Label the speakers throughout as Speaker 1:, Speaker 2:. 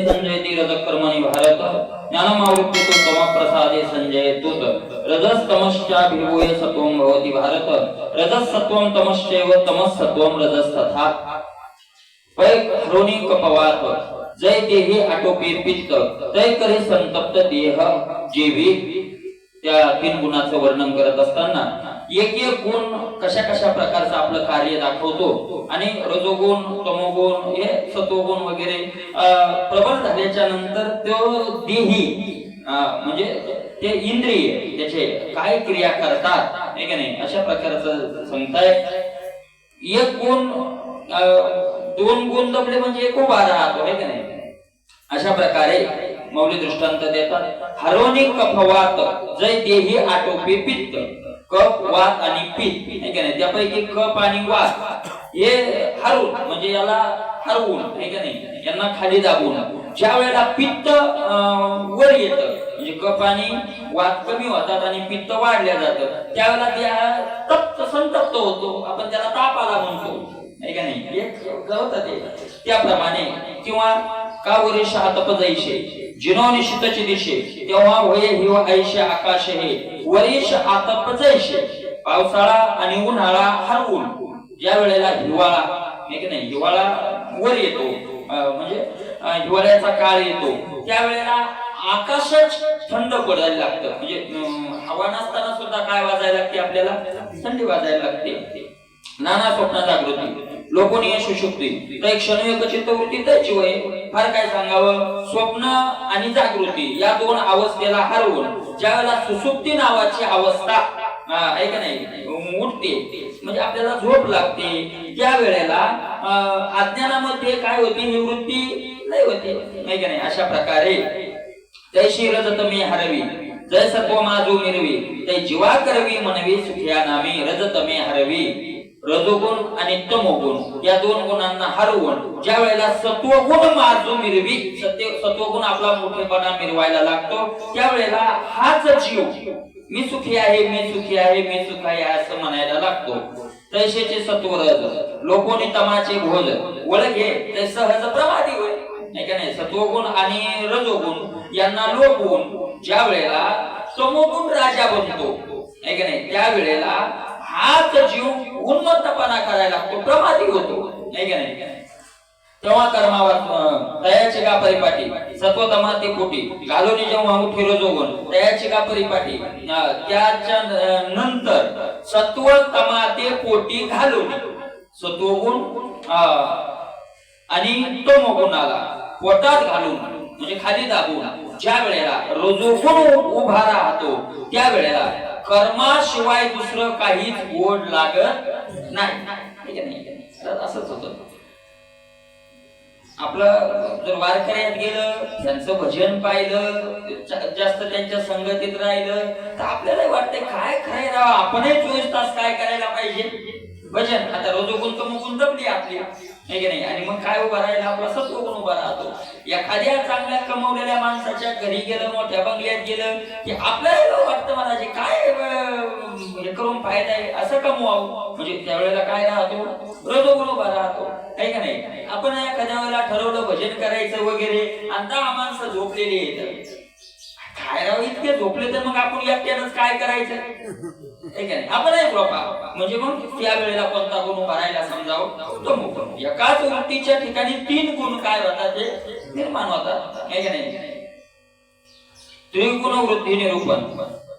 Speaker 1: संजयति रजकर्मणि भारत ज्ञानमावृत्तितो तमप्रसादे संजयतुत रजस्तमश्चाभिभूय सत्वं भवति भारत रजसत्वं तमश्चैव तमसत्वं रजस्तथा पै हरोनी कपवात जय देही आटोपे पित्त तय करे संतप्त देह जेवी त्या तीन गुणांचं वर्णन करत असताना एक एक गुण कशा कशा प्रकारचं आपलं कार्य दाखवतो आणि रजोगुण तमोगुण हे सत्वगुण वगैरे प्रबल झाल्याच्या नंतर तो देही म्हणजे ते इंद्रिय त्याचे काय क्रिया करतात हे की नाही अशा प्रकारचं सांगताय. एक गुण दोन गुण दबले म्हणजे एक उभा राहतो हे की नाही अशा प्रकारे मौली दृष्टांत देतात. हरोनी कफवात जय देही आटोपे पित्त कफ वात आणि पित्त हे की नाही त्यापैकी कफ आणि वात हे हरून म्हणजे याला हरवून हे की नाही यांना खाली दाबून ज्या वेळेला पित्त वर येतं म्हणजे कफ आणि वात कमी होतात आणि पित्त वाढल्या जातं त्यावेळेला त्या तप्त संतप्त होतो आपण त्याला ताप आला म्हणतो हे का नाही एक होतं ते त्याप्रमाणे किंवा का वरिष्ठ आतप जैसे जिनो निशितचे दिशे तेव्हा होय हिव ऐशे आकाश हे वरिष्ठ आतप जैसे पावसाळा आणि उन्हाळा हरवून ज्या वेळेला हिवाळा हे की नाही हिवाळा वर येतो म्हणजे हिवाळ्याचा काळ येतो त्यावेळेला आकाशच थंड पडायला लागतं म्हणजे हवा नसताना सुद्धा काय वाजायला लागते आपल्याला थंडी वाजायला लागते. नाना स्वप्न जागृती लोकोनीय सुषुप्ती तर क्षणविक चित्तवृत्ती त्याची वय फार काय सांगावं. स्वप्न आणि जागृती या दोन अवस्थेला हरवून ज्यावेळेला सुसुप्ती नावाची अवस्था आहे का नाही उठते म्हणजे आपल्याला झोप लागते त्या वेळेला अज्ञानामध्ये काय होती निवृत्ती नाही होते नाही का नाही. अशा प्रकारे तैशी रजत मी हरवी जय सत्व माझू मिरवी तै जीवा करवी मनवी सुखिया नामी रजत मे हरवी. रजोगुण आणि तमोगुण या दोन गुणांना हरवून ज्या वेळेला सत्वगुण माझू मिरवी सत्वगुण आपला मोठेपणा मिरवायला लागतो त्यावेळेला हाच जीव मी सुखी आहे मी सुखी आहे मी सुख आहे असं म्हणायला लागतो. तैसेचे सत्वरज लोकोनी तमाचे भोज ओळखे ते सहज प्रमादी होय नाही का नाही. सत्वगुण आणि रजोगुण यांना लोपून ज्या वेळेला तमोगुण राजा बनतो नाही का नाही त्यावेळेला हाच जीव उन्मत्तपणा करायला लागतो प्रमादी होतो नाही का नाही. तेव्हा कर्मावर तयाची का परिपाटी सत्वतमाते पोटी घालून जेव्हा उठी रजोगुण तयाची का परिपाटी त्याच्या नंतर सत्वतमाते पोटी घालून सत्वगुण आणि तमोगुणाला पोटात घालून म्हणजे खाली दाबून ज्या वेळेला रजोगुण उभा राहतो त्या वेळेला कर्माशिवाय दुसरं काहीच गोड लागत नाही. असंच होत आपलं जर वारकऱ्यात गेलं त्यांचं भजन पाहिलं जास्त त्यांच्या संगतीत राहिलं तर आपल्याला वाटतंय काय खरंय राव आपणही 24 तास काय करायला पाहिजे भजन. आता रजोगुण तमोगुण दबली आपली हे की नाही आणि मग काय उभा राहिला आपला सत्वगुण उभा राहतो. एखाद्या चांगल्या कमवलेल्या माणसाच्या घरी गेलं मोठ्या बंगल्यात गेलं की आपल्याला वाटतं मला जे काय हे करून फायदा आहे असं कमवावं म्हणजे त्यावेळेला काय राहतो रजोगुण उभा राहतो आहे का नाही. आपण एखाद्या वेळेला ठरवलं भजन करायचं वगैरे आणि 10 माणसं झोपलेली आहेत काय राव इतके झोपले तर मग आपण एकट्यानंच काय करायचं आपणही झोपा म्हणजे मग त्या वेळेला कोणता गुण भरायला समजावं तमोगुण. एकाच वृत्तीच्या ठिकाणी 3 गुण काय होतात ते निर्माण होतात आहे का नाही. त्रिगुण वृत्ती निरूपण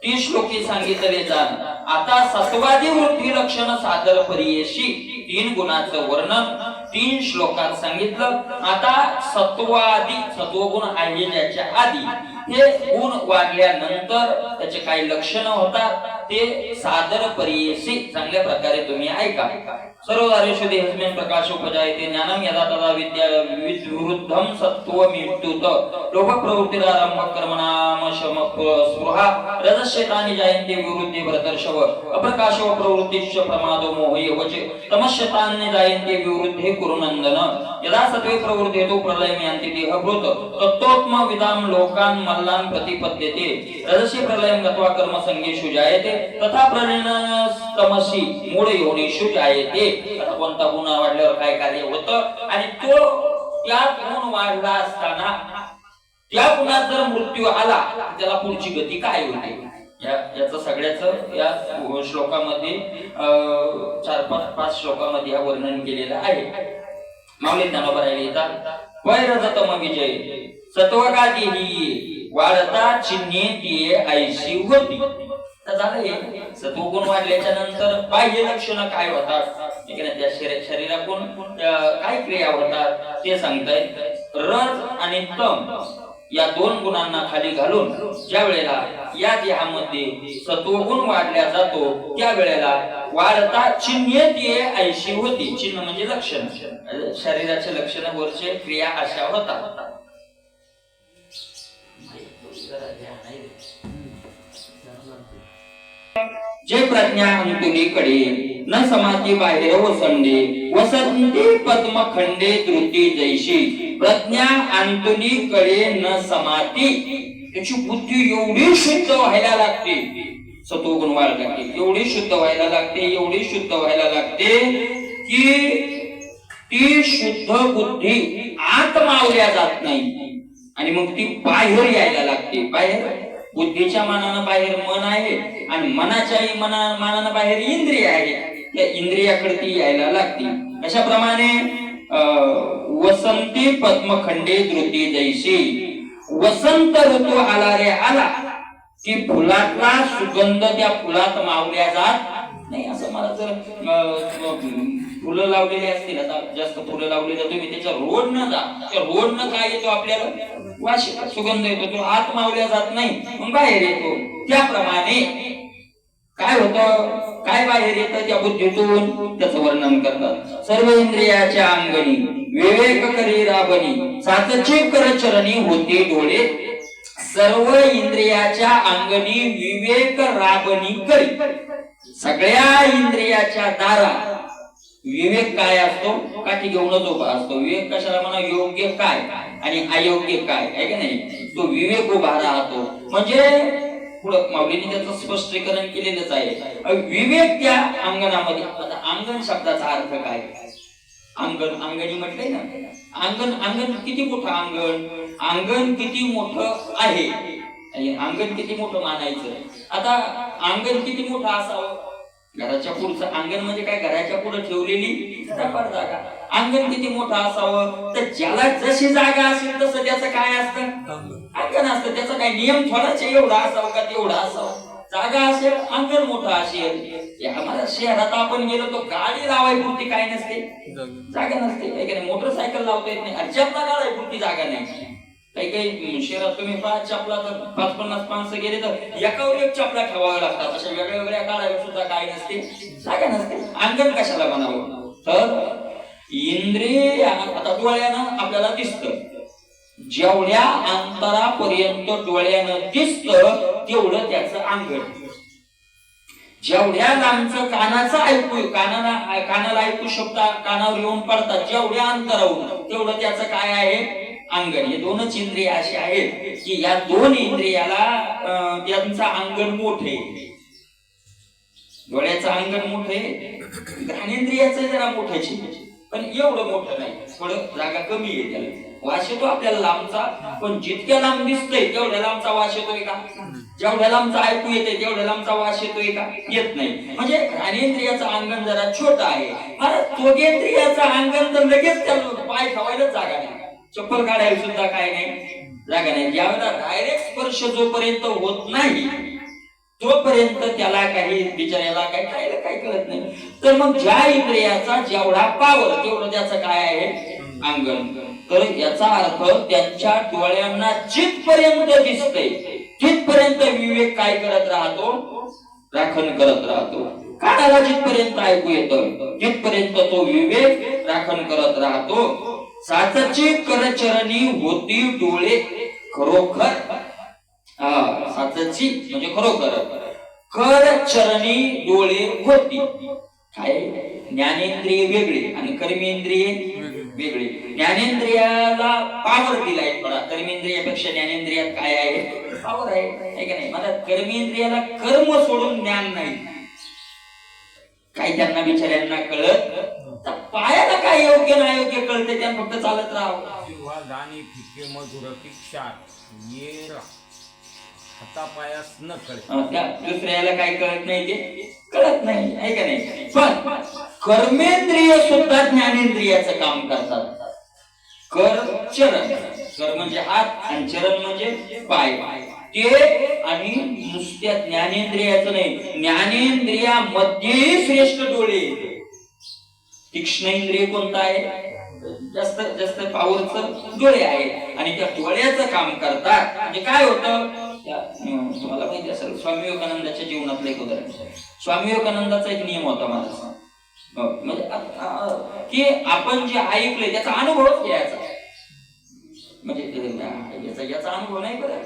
Speaker 1: 30 श्लोकी सांगितले जाण आता सत्वादी वृत्ती लक्षण सादर परियेशी 3 गुणाचं वर्णन 3 श्लोकात सांगितलं. आता सत्वादी सत्वगुण आहे ज्याच्या आधी हे गुण वाढल्यानंतर त्याचे काही लक्षण होतात ते सादर परियेशी चांगल्या प्रकारे तुम्ही ऐका. सर्वधारेषु हस्मेन प्रकाश उपजायते ज्ञानम यदा तदा विद्या विवृद्धम सत्व मृत्युत लोभ प्रवृत्तिरारंभ कर्मणाम शम स्पृहा रजश्चेतानि जायन्ते विवृद्धि भरतर्षव अप्रकाशव प्रवृत्तिश्च प्रमादो मोहय वचे तमश्चेतानि जायन्ते विवृद्धि कुरुनंदन यदा सत्वे प्रवृद्धेतो प्रलयं यान्ति देहभूत तत्तोत्म विदाम लोकान् मल्लान् प्रतिपद्यते रजसी प्रलयं गत्वा कर्म संगेषु जायते तथा प्रलयन तमसी मूढ योनिषु जायते. आता कोणता गुण वाढल्यावर काय कार्य होतं आणि तो त्या गुण वाढला असताना त्या गुणात जर मृत्यू आला त्याला पुढची गती काय होते याचं सगळ्याच या श्लोकामध्ये 4-5 श्लोकामध्ये या वर्णन केलेलं आहे. माऊली ज्ञानोबा लिहितात वैरजतम विजय सत्वगादी ही वाढता चिन्हे ती ऐशी होती. तर झालं सत्वगुण वाढल्याच्या नंतर बाह्य लक्षण काय होतात त्या शरीरातून काय क्रिया होतात ते सांगतायत. रज आणि तम या 2 गुणांना खाली घालून ज्या वेळेला या देहामध्ये सत्वगुण वाढल्या जातो त्या वेळेला वाढता चिन्हे ती ऐशी होती. चिन्ह म्हणजे लक्षण, शरीराचे लक्षण वरचे क्रिया अशा होतात. जे प्रज्ञा अंतुलीकडे न समाधी बाहेर वसंडे वसंती पद्मखंडे धृती जैशी. प्रज्ञा अंतुलीकडे न समाधी त्याची बुद्धी एवढी शुद्ध व्हायला लागते सत्वगुण वाढला की एवढी शुद्ध व्हायला लागते, एवढी शुद्ध व्हायला लागते की ती शुद्ध बुद्धी आत मावल्या जात नाही आणि मग ती बाहेर यायला लागते. बाहेर बुद्धीच्या मानानं बाहेर मन आहे आणि मनाच्याही मानानं बाहेर इंद्रिय आहे. त्या इंद्रियाकडे ती यायला लागते. अशाप्रमाणे वसंती पद्मखंडे धृती जैशी. वसंत ऋतू आला रे आला की फुलातला सुगंध त्या फुलात मावल्या जात नाही. असं मला जर फुलं लावलेली असतील, आता जास्त फुलं लावलेली तुम्ही त्याच्या रोड न जा, त्या रोड न काय येतो आपल्याला वास सुगंध येतो, तो आत मावल्या जात नाही मग बाहेर येतो. त्याप्रमाणे काय होतं, काय बाहेर येतं त्या बुद्धीतून त्याचं वर्णन करतात. सर्व इंद्रियाच्या अंगणी विवेक करी राबणी सातची कर चरणी होते डोळे. सर्व इंद्रियाच्या अंगणी विवेक राबणी करी. सगळ्या इंद्रियाच्या दारा विवेक काय असतो, काठी घेऊनच उभा असतो. विवेक कशाला म्हणा, योग्य काय आणि अयोग्य काय आहे की नाही, तो विवेक उभा राहतो. म्हणजे पुढं माऊलीने त्याचं स्पष्टीकरण केलेलंच आहे. विवेक त्या अंगणामध्ये. आता अंगण शब्दाचा अर्थ काय, अंगण अंगणी म्हटलंय ना, अंगण अंगण किती मोठं अंगण, अंगण किती मोठं आहे, अंगण किती मोठं मानायचं. आता अंगण किती मोठं असावं, घराच्या पुढचं अंगण म्हणजे काय, घराच्या पुढे ठेवलेली जागा. अंगण किती मोठं असावं, तर ज्याला जशी जागा असेल तसं त्याचं काय असतं, अंगण असतं. त्याचा काय नियम थोडाच एवढा असावं का तेवढा असावं. जागा असेल अंगण मोठं असेल. आम्हाला शहरात आपण गेलो तो गाडी लावायपुरती काय नसते, जागा नसते. मोटरसायकल लावता येत नाही, चपला लावायपुरती जागा नाही. काही काही शहरात तुम्ही 5 चपला तर 50-50 माणसं गेले तर एकावर एक चपला ठेवाव्या लागतात. अशा वेगळ्या वेगळ्या काढाव्या सुद्धा काय नसते, जागा नसते. अंगण कशाला बनावं, तर इंद्रिय. आता डोळ्यानं आपल्याला दिसतं, जेवढ्या अंतरापर्यंत डोळ्यानं दिसतं तेवढं त्याचं अंगण. जेवढ्या लांबचं कानाचं ऐकू, कानाला ऐकू शब्द कानावर येऊन पडतात, जेवढ्या अंतरावरून तेवढं त्याचं काय आहे, अंगण. हे 2च इंद्रिय अशी आहेत की या 2 इंद्रियाला त्यांचं अंगण मोठे. डोळ्याचं अंगण मोठे, घ्राणेंद्रियाचं जरा मोठंच, पण एवढं मोठं नाही, थोडं जागा कमी आहे त्याला. वास येतो आपल्याला लांबचा, पण जितक्या लांब दिसतंय तेवढ्या लांबचा वास येतोय का, जेवढ्या लांबचा ऐकू येते तेवढ्या लांबचा वास येतोय का, येत नाही. म्हणजे घ्राणेंद्रियाचं अंगण जरा छोटं आहे. मला त्वगेंद्रियाचं अंगण तर लगेच त्याला पाय ठेवायला जागा नाही, चप्पल काढायला सुद्धा काय नाही, जागा नाही. ज्यावेळेला डायरेक्ट स्पर्श जोपर्यंत होत नाही तोपर्यंत त्याला काही बिचाऱ्याला काय कळत नाही. तर मग ज्या इंद्रियाचा जेवढा पावर तेवढं त्याचं काय आहे, अंगण. तर याचा अर्थ त्यांच्या डोळ्यांना जिथपर्यंत दिसतंय तिथपर्यंत विवेक काय करत राहतो, राखण करत राहतो. कानाला जिथपर्यंत ऐकू येतं तिथपर्यंत तो विवेक राखण करत राहतो. सातची करचरणी होती डोळे खरोखर. सातची म्हणजे खरोखर, करचरणी डोळे होती. काय, ज्ञानेंद्रिय वेगळे आणि कर्मेंद्रिय वेगळे. ज्ञानेंद्रियाला पावर दिलाय थोडा, कर्मेंद्रियापेक्षा ज्ञानेंद्रियात काय आहे, पावर आहे का नाही. मला कर्मेंद्रियाला कर्म सोडून ज्ञान नाही, काही त्यांना बिचाऱ्यांना कळत पायाला काय योग्य ना अयोग्य कळते त्या फक्त चालत राहावं.
Speaker 2: जिव्हा दाणे फिके मधुर क्षार ये हातापायास न कळे.
Speaker 1: त्या दुसऱ्याला काय कळत नाही ते कळत नाही आहे का नाही. पण कर्मेंद्रिय सुद्धा ज्ञानेंद्रियाचं काम करतात. कर चरण, कर म्हणजे हात आणि चरण म्हणजे पाय. ते आणि नुसत्या ज्ञानेंद्रियाचं नाही, ज्ञानेंद्रियामध्ये श्रेष्ठ डोळे. तीक्ष्ण इंद्रिय कोणतं आहे? जास्त जास्त पॉवरचं डोळे आहे आणि त्या डोळ्याचं काम करतात. म्हणजे काय होतं तुम्हाला माहिती असेल, स्वामी विवेकानंदाच्या जीवनातलं एक उदाहरण. स्वामी विवेकानंदाचा एक नियम होता माझा, म्हणजे की आपण जे ऐकलंय त्याचा अनुभव घ्यायचा. म्हणजे याचा अनुभव नाही बरं,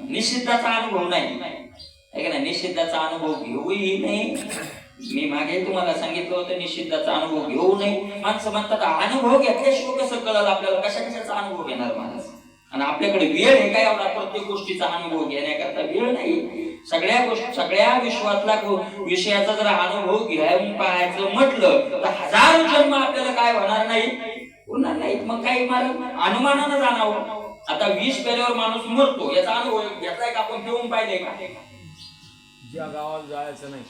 Speaker 1: निषिद्धाचा अनुभव नाही, निषिद्धाचा अनुभव घेऊही नाही. मी मागे तुम्हाला सांगितलं होतं निषिद्धाचा अनुभव घेऊ नये. माणसं म्हणतात अनुभव घेतल्याशिवाय कसं कळलं आपल्याला, कशाचा अनुभव घेणार माणूस. आणि आपल्याकडे वेळ आहे काय एवढा प्रत्येक गोष्टीचा अनुभव घेण्याकरता वेळ नाही. सगळ्या विश्वातला विषयाचा जर अनुभव घेऊन पाहायचं म्हटलं तर हजारो जन्म आपल्याला काय होणार नाही, होणार नाही. मग काही अनुमानानं जाणावं. आता विष प्याल्यावर माणूस मरतो याचा अनुभव घेतलाय का आपण, घेऊन पाहिजे का?
Speaker 2: ज्या गावात जायचं नाही,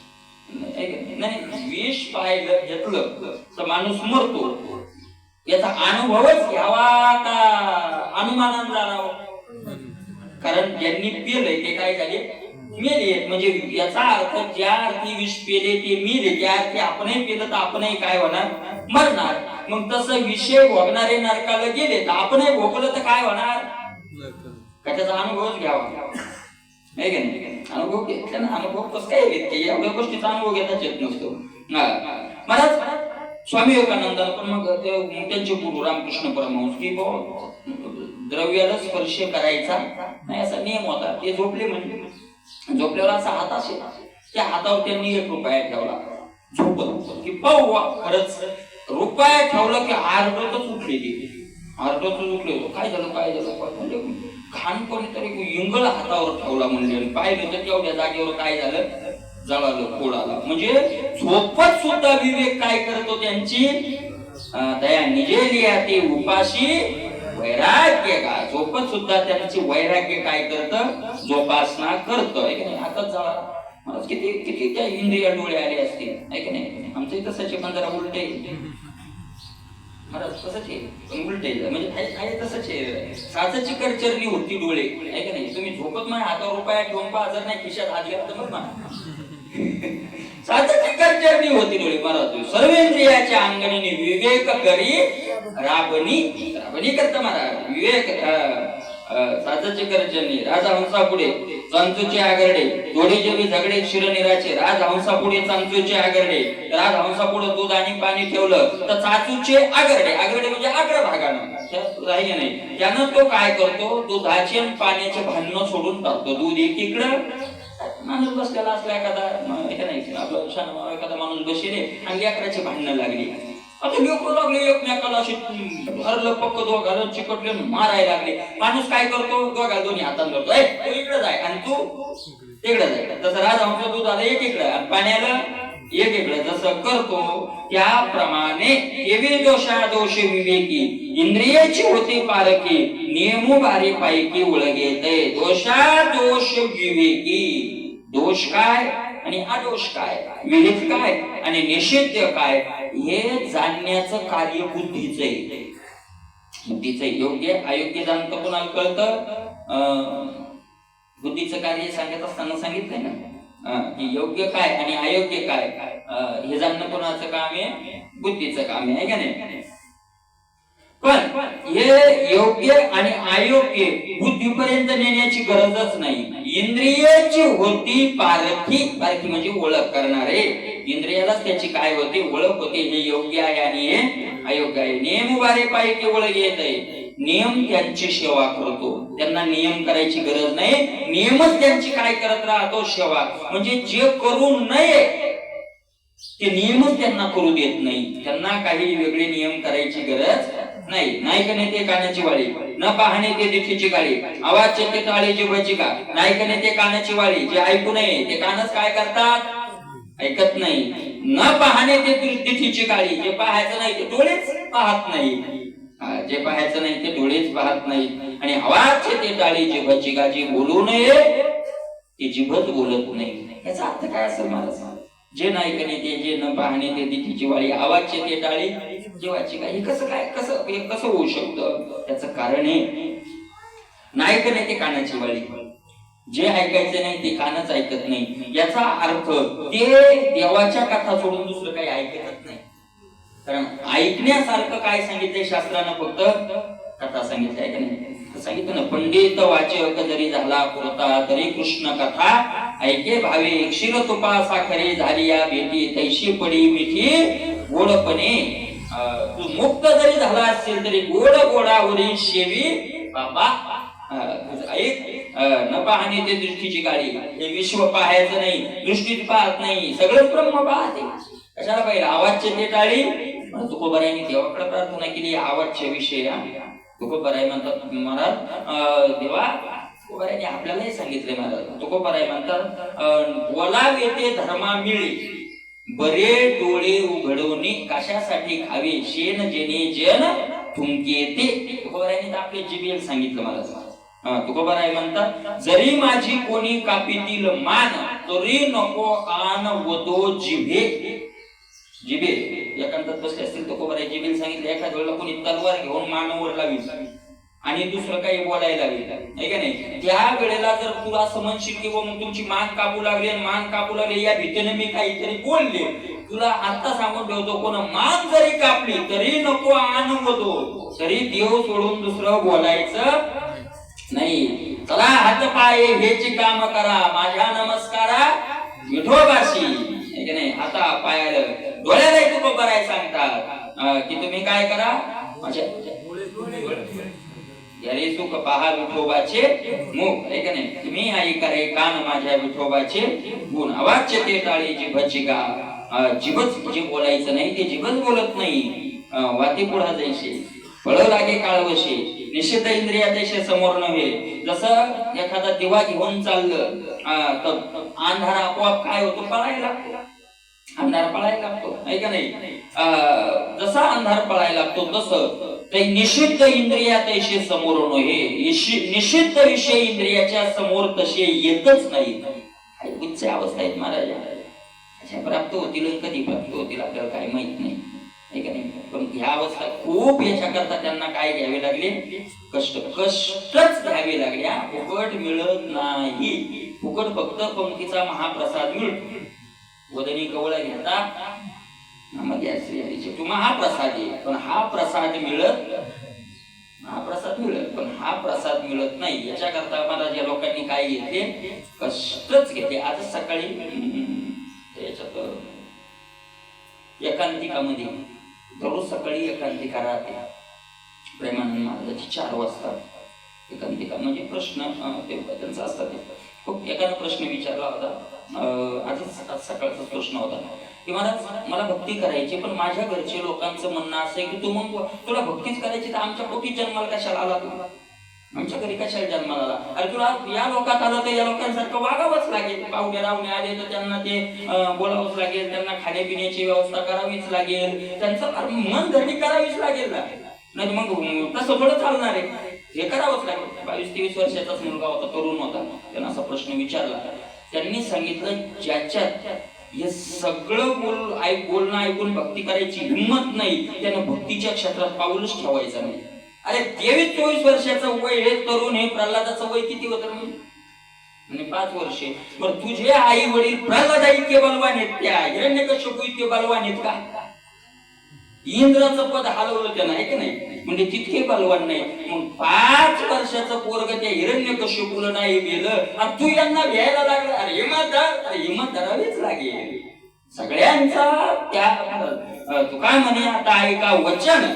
Speaker 1: विष पाहिलं घेतलं तर माणूस मरतो याचा अनुभवच घ्यावा का अनुमानानं जाणावं? कारण ज्यांनी पेलंय ते काय झाले, मेले. म्हणजे याचा अर्थ ज्या अर्थी विष पेले ते मेले, त्या अर्थी आपणही पेलं तर आपणही काय होणार, मरणार. मग तसं विषय भोगणारे नरकाला गेले तर आपणही भोगलं तर काय होणार, का त्याचा अनुभवच घ्यावा. नाही का नाही? अनुभव घेतला ना, अनुभव कसं काय घेत एवढ्या गोष्टीचा अनुभव घेताच येत नसतो. महाराज स्वामी विवेकानंदाला पण मग त्यांचे गुरु रामकृष्ण परमहंस की द्रव्याला स्पर्श करायचा नाही असा नियम होता. ते झोपले, म्हणजे झोपल्यावर असा हात असेल, त्या हातावर त्यांनी 1 रुपया ठेवला. झोपत की पाहू खरंच रुपया ठेवला की आरडतच उठले. ते आरडतच उठले. काय झालं काय झालं म्हणजे खान कोणीतरी इंगळ हातावर ठेवला म्हणजे पाहिलं तर तेवढ्या जागेवर काय झालं, जळालं, फोडाला. म्हणजे झोपत सुद्धा विवेक काय करतो त्यांची दया निजेलिया ते उपाशी वैराग्य का. झोपत सुद्धा त्यांची वैराग्य काय करतं, जोपासना करतं. हातात जळा मला किती किती त्या इंद्रिया डोळे आले असतील आहे की नाही. आमचं तसंच पण जरा उलटे महाराज तसंच आहे, उलटे म्हणजे तसंच आहे. साचाची करचरणी होती डोळे आहे का नाही. तुम्ही झोपत नाही हातावर रुपया ठेवून पहा, जर नाही खिशात हात घ्या तर मग साचाची करचरणी होती डोळे. महाराज सर्वेंद्रियाच्या अंगणीने विवेक करी राबणी करता महाराज. विवेक साचाची करचरणी राजा हंसा पुढे चांचूचे आगरडे, दोडीचे बी झगडे शिरनिराचे. राज हंसा पुढे चांचूचे आगरडे, राज हंसा पुढे दूध आणि पाणी ठेवलं तर चाचूचे आगरडे. आगरडे म्हणजे अग्रभागानं राहिले नाही. त्यानं तो काय करतो, दुधाचे आणि पाण्याचे भांडणं सोडून टाकतो. दूध एकीकडं, माणूस बसलेला असला एखादा नाही आपलं शान एखादा माणूस बसले आणि लेकराची भांडणं लागली. आता लेकरू लागले एकमेकाला अशी हरलं पक्क दोघाला चिकटले मारायला लागले. माणूस काय करतो, दोघाला दोन्ही हातानं धरतो, तू इकडे जाय आणि तू तिकडे जाय. तसं राजहंस दूध आलं एकीकडे आणि पाण्याला एकीकडे जसं करतो त्याप्रमाणे एवे दोषा दोष विवेकी इंद्रियाची होते पारकी नियमो बारी पायकी ओळखेते. दोषा दोष विवेकी. दोष काय आणि अदोष काय, विहित काय आणि निषिद्ध काय हे जाणण्याचं कार्य बुद्धीचं आहे. बुद्धीचं योग्य अयोग्य जाणतं कोणाला कळतं, बुद्धीचं कार्य सांगत असताना सांगितलंय ना की योग्य काय आणि अयोग्य काय हे जाणणं कोणाचं काम आहे, बुद्धीचं काम आहे का नाही. पण हे योग्य आणि अयोग्य बुद्धीपर्यंत नेण्याची गरजच नाही. इंद्रियाची होती पारखी. पारखी म्हणजे ओळख करणारे. इंद्रियालाच त्याची काय होते, ओळख होते. हे योग्य आहे आणि हे अयोग्य आहे. नियम उभारे पाहिजे ओळख येत आहे. नियम त्यांची सेवा करतो, त्यांना नियम करायची गरज नाही. नियमच त्यांची काय करत राहतो, सेवा. म्हणजे जे करू नये ते नियमच त्यांना करू देत नाही. त्यांना काही वेगळे नियम करायची गरज नाही. नायकने ते कानाची वाळी, न पाहणे ते दिठीची गाडी, आवाज चेते टाळीची बचिका. नायकने ते कानाची वाळी, जे ऐकू नये ते कानच काय करतात, ऐकत नाही. न पाहणे ते दृष्टीची काळी. जे पाहायचं नाही ते डोळेच पाहत नाही. जे पाहायचं नाही ते डोळेच पाहत नाही. आणि आवाज ते टाळी जिभची गाजी बोलू नये ते जिभच बोलत नाही. याचा अर्थ काय असेल मला सांग. जे नाही कने ते, जे न पाहणे ते दिठीची वाळी, आवाजचे ते टाळी जीवाची काय. हे कसं काय, कसं होऊ शकतं? त्याचं कारण आहे नाही कने ते कानाची वाळी. जे ऐकायचं नाही ते कानच ऐकत नाही. याचा अर्थ ते देवाच्या कथा सोडून दुसरं काही ऐकतच नाही. कारण ऐकण्यासारखं काय सांगितलंय शास्त्रानं? फक्त कथा सांगितली आहे का नाही? सांगितलं ना, पंडित वाचक जरी झाला पुरता तरी कृष्ण कथा ऐके भावे. क्षीर तुपा साखरे झाली या भेटी तैशी पडी मिठी गोडपणे. तू मुक्त जरी झाला असेल तरी गोड गोडावरील शेवी बाबा. ऐक, न पाहणे ते दृष्टीची काळी. हे विश्व पाहायचं नाही, दृष्टीत पाहत नाही, सगळं ब्रह्म पाहते. कशाला पाहिजे? आवाजचे ते टाळी. तुकोबारायांनी देवाकडे प्रार्थना केली आवाजच्या विषयी. तुकोबाराय म्हणतात महाराज, देवा तुकोबारायांनी आपल्यालाही सांगितले महाराज. तुकोबाराय म्हणतात, बोलावे ते धर्मा मिळे बरे डोळे उघडवणे कशासाठी खावे शेन जेणे जन थुंके ते. तुकोबारायांनी आपले जिबेल सांगितलं महाराज. तुकोबाराय म्हणतात, जरी माझी कोणी कापीतील मान तरी नको आन वदो जिभे. जिबे एकांतात बसले असतील तुकोबाराय जिबेल सांगितलं, एखाद्या वेळेला कोणी तलवार घेऊन मानवर लावी आणि दुसरं काही बोलायला लागेल आहे का नाही, त्या वेळेला जर तुला असं म्हणशील की मग तुमची मान कापू लागली आणि मान कापू लागली या भीतीने मी काहीतरी बोलले, तुला आता सांगून ठेवतो, कोण मान जरी कापली तरी नको आन वदो. तरी देव सोडून दुसरं बोलायचं नाही. चला हात पाय हेची काम करा माझ्या नमस्कारा विठोबाशी. नाही हाता पायाला डोळ्याला तुकोबाराय सांगतात की तुम्ही काय करा, माझ्या यारे सुख पहा विठोबाचे मुख. आहे का नाही, तुम्ही ऐका रे कान माझ्या विठोबाचे गुण. आवाजचे ते टाळी जिभची गा. जिभच जे बोलायचं नाही ते जिभच बोलत नाही. वाती पुढा जायचे फळ लागे काळवशे निषिद्ध इंद्रिया देशे समोर नव्हे. जसं एखादा दिवा घेऊन चाललं तर अंधार आपोआप काय होतो, पळायला लागतो. अंधार पळायला लागतो आहे का नाही. जसा अंधार पळायला लागतो तसं ते निषिद्ध इंद्रिया तैसे समोर नव्हे. निषिद्ध विषय इंद्रियाच्या समोर तसे येतच नाही. उच्च अवस्था आहेत महाराज. अशा प्राप्त होतील, कधी प्राप्त होतील आपल्याला काय माहित नाही आहे का नाही. पण ह्या अवस्था खूप याच्याकरता त्यांना काय घ्यावे लागले, कष्टच घ्यावे लागले. फुकट मिळत नाही. फुकट फक्त पंक्तीचा महाप्रसाद मिळतो. वदनी कवळ घेता मग तू महाप्रसाद आहे, पण हा प्रसाद मिळत पण हा प्रसाद मिळत नाही. याच्याकरता महाराज या लोकांनी काय घेतले, कष्टच घेतले. आज सकाळी त्याच्यात एकांतिकामध्ये दररोज सकाळी एकांतिका राहते प्रेमानंद महाराजाची 4 वाजता. एकांतिका म्हणजे प्रश्न त्यांचा असतात. खूप एकानं प्रश्न विचारला होता, आजच सकाळचा प्रश्न होता की मला भक्ती करायची, पण माझ्या घरचे लोकांचं म्हणणं असं आहे की तू मग तुला भक्तीच करायची तर आमच्या पोटी जन्माला कशाला आला, तू आमच्या घरी कशाला जन्माला आला. अरे तुला या लोकात आलं तर या लोकांसारखं वागावंच लागेल. पाहुणे रावणे आले तर त्यांना ते बोलावंच लागेल, त्यांना खाण्यापिण्याची व्यवस्था करावीच लागेल, त्यांचं मन धरणी करावीच लागेल ना. नाही मग तसं थोडं चालणार आहे, हे करावंच लागेल. 22-23 वर्षाचाच मुलगा होता, तरुण होता. त्यांना असा प्रश्न विचारला. त्यांनी सांगितलं, ज्याच्यात हे सगळं बोलणं ऐकून भक्ती करायची हिंमत नाही त्यानं भक्तीच्या क्षेत्रात पाऊलच ठेवायचं नाही. अरे 23-24 वर्षाचं वय हे तरुण, हे प्रल्हादाचं वय किती होतं म्हणजे 5 वर्षे. बरं तुझे आई वडील प्रल्हाद इतके बलवान आहेत, त्या हिरण्यकश्यप इतके बलवान आहेत का? इंद्राचं पद हलवलं त्यानं आहे की नाही, म्हणजे तितके बलवान नाही. मग 5 वर्षाचं पोरग त्या हिरण्यकश्यपूला नाही गेलं आणि तू यांना घ्यायला लागला. अरे हिंमत धरावीच लागेल सगळ्यांचा. त्या तू काय म्हणे, आता ऐका वचन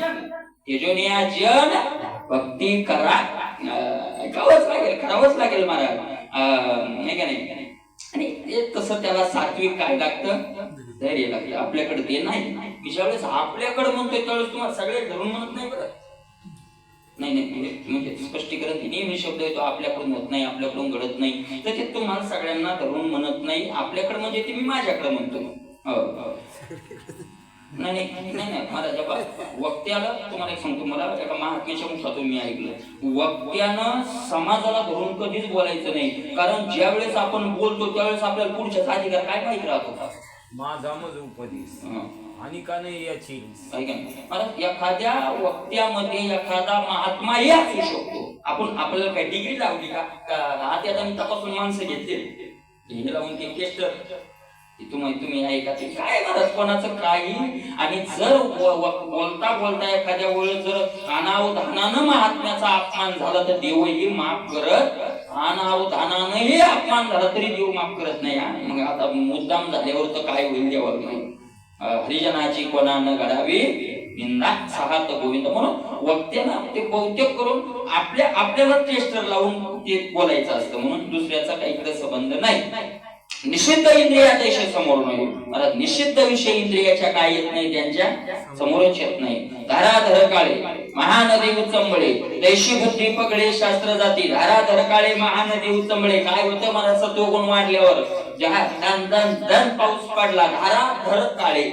Speaker 1: तेजोनिया जन भक्ती करा. ऐकावंच लागेल, करावंच लागेल महाराज नाही का नाही. आणि ते तसं त्याला सात्विक काय लागतं, धैर्य लागतं. आपल्याकडे ते नाही. मी ज्यावेळेस आपल्याकडे म्हणतोय त्यावेळेस तुम्हाला सगळे धरून म्हणत नाही बरं. नाही म्हणजे स्पष्टीकरण नेहमी शब्द येतो, आपल्याकडून होत नाही, आपल्याकडून घडत नाही, तर ते तुम्हाला सगळ्यांना धरून म्हणत नाही. आपल्याकडे म्हणजे ते मी माझ्याकडे म्हणतो. नाही मला जेव्हा वक्त्याला तुम्हाला एक सांगतो, मला एका महात्म्याच्या मुखातून मी ऐकलं, वक्त्यानं समाजाला धरून कधीच बोलायचं नाही, कारण ज्या वेळेस आपण बोलतो त्यावेळेस आपल्याला पुढच्याचा अधिकार काय माहित राहतो.
Speaker 2: माझा मज उपदेश आणि का नाही याची
Speaker 1: मला एखाद्या वक्त्यामध्ये एखादा महात्मा हे असू शकतो. आपल्याला काही डिग्री लावली का आता मी तपासून माणसं घेतले हे लावून ते टेस्टर तुम्ही आहे का ते काय महाराज कोणाचं काही. आणि जर बोलता एखाद्या वेळेस जर अनावधानानं महात्म्याचा अपमान झाला तर देवही माफ करत, अनावधानानंही अपमान झाला तरी देव माफ करत नाही. मग आता मुद्दाम झाल्यावर तर काय होईल देवा. हरिजनाची कोणानं घडावी निंदा साहत गोविंद. म्हणून वक्त्यानं ते बहुतेक करून आपल्याला टेस्टर लावून ते बोलायचं असतं, म्हणून दुसऱ्याचा काही इकडे संबंध नाही. निषिद्ध इंद्रियाच्या समोर नाही, मला निषिद्ध विषय इंद्रियाच्या काय येत नाही, त्यांच्या समोरच येत नाही. धाराधर काळे महानदी उचंबळे दैशी बुद्धी पकडे शास्त्र जाती. धाराधर काळे महानदी उचंबळे काय होतं, मला सत्वगुण वाढल्यावर दन पाऊस पडला, धाराधर काळे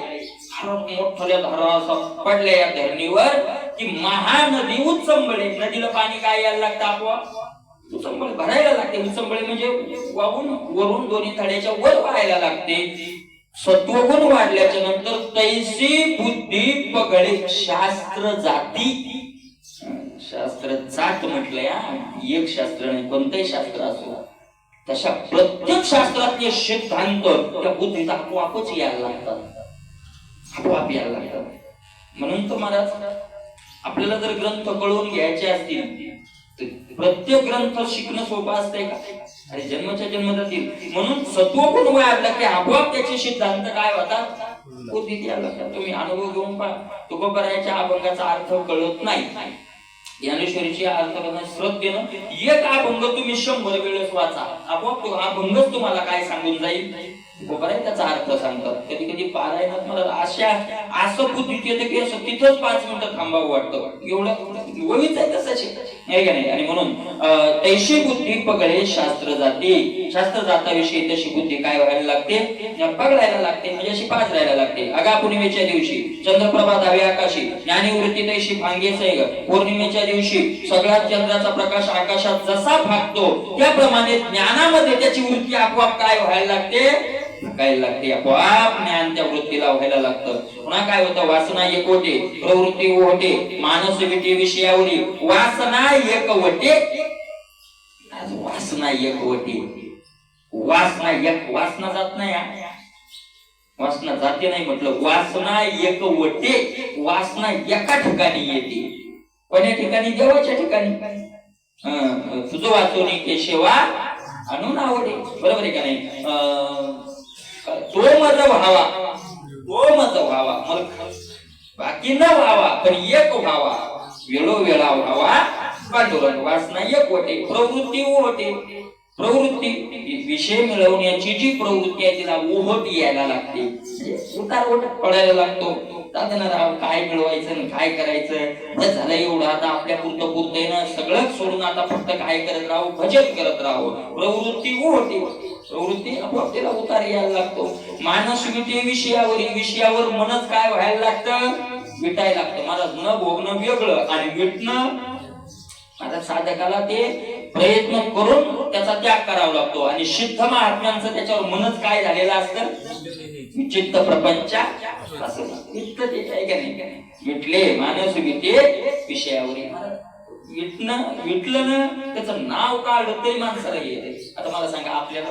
Speaker 1: मोठ्या धारा पडल्या या धरणीवर की महानदी उचंबळे. नदीला पाणी काय यायला लागतं, आपोआप उचंबळे भरायला लागते. उचंबळे म्हणजे वाहून वरून दोन्ही थड्याच्या वर व्हायला लागते. सत्वगुण वाढल्याच्या नंतर तैसी बुद्धी पगळे शास्त्र जाती. शास्त्र जात म्हटलंय, एक शास्त्र नाही कोणतंही शास्त्र असो, तशा प्रत्येक शास्त्रातले सिद्धांत त्या बुद्धीचा आपोआपच यायला लागतात, आपोआप यायला लागतात. म्हणून तर महाराज आपल्याला जर ग्रंथ कळून घ्यायचे असतील, प्रत्येक ग्रंथ शिकणं सोपं असतंय का, अरे जन्मच्या जन्म जातील. म्हणून सत्वगुण वाढला की आपोआप त्याचे सिद्धांत काय होतात, बुद्धीत यायला लागतात. तुम्ही अनुभव घेऊन पहा, तुकोबरायाच्या अभंगाचा अर्थ कळत नाही, ज्ञानेश्वरीची अर्थ श्रद्धेनं एक अभंग तुम्ही 100 वेळेस वाचा, आपोआप तो अभंगच तुम्हाला काय सांगून जाईल, बरोबर आहे, त्याचा अर्थ सांगतात. कधी कधी पारायणात मला असं बुद्धीत येतं की असं तिथंच 5 मिनिटं थांबावं वाटतं, एवढं वहीच आहे तसंच आहे का नाही. आणि म्हणून तैशी बुद्धी पगळे शास्त्र जाती. शास्त्र जाताविषयी तशी बुद्धी काय व्हायला लागते, पगडायला लागते, म्हणजे अशी पाजरायला लागते. अगा पौर्णिमेच्या दिवशी चंद्रप्रभा धावे आकाशी, ज्ञानीवृत्ती तैशी भांगे सैग. पौर्णिमेच्या दिवशी सगळा चंद्राचा प्रकाश आकाशात जसा भागतो त्याप्रमाणे ज्ञानामध्ये त्याची वृत्ती आपोआप काय व्हायला लागते, काय लागते, आपोआप ज्ञान त्या वृत्तीला व्हायला लागतं. पुन्हा काय होतं, वासना एक होते, प्रवृत्ती होते, मानस विटी विषयावरी. वासना एक वटे, वासना एक वटे, वासना एक, वासना जात नाही, वासना जाते नाही म्हटलं, वासना एक वटे. वासना एका ठिकाणी येते, कोण्या ठिकाणी, देवाच्या ठिकाणी. तुझं वाचवणी केशवा आणून आवडे, बरोबर आहे का नाही. तो मज व्हावा, तो मज व्हावा, बाकी न व्हावा पण एक व्हावा, वेळोवेळा व्हावा पांडुरंग. वासना एक होते, प्रवृत्ती होते. प्रवृत्ती विषय मिळवण्याची जी प्रवृत्ती आहे तिला ओहट यायला लागते, उतार ओट पडायला लागतो. राव काय मिळवायचं, काय करायचं, झालं एवढं, आता आपल्या पुरतं ना सगळं सोडून आता फक्त काय करत राहू, भजन करत राहू. प्रवृत्ती होते, प्रवृत्ती आपोआप तिला उतार यायला लागतो. मानस विटे विषयावर मनच काय व्हायला लागतं, विटायला लागतं. मला न भोगणं वेगळं आणि विटणं, आता साधकाला ते प्रयत्न करून त्याचा त्याग करावा लागतो. आणि सिद्ध महात्म्यांचं त्याच्यावर मनच काय झालेलं असतं, चित्त प्रपंच असं इतकं ते काय का नाही. विटले मानस विटे विषयावरी. विटलं ना त्याचं नाव काढलं तरी माणसाला येते. आता मला सांगा, आपल्याला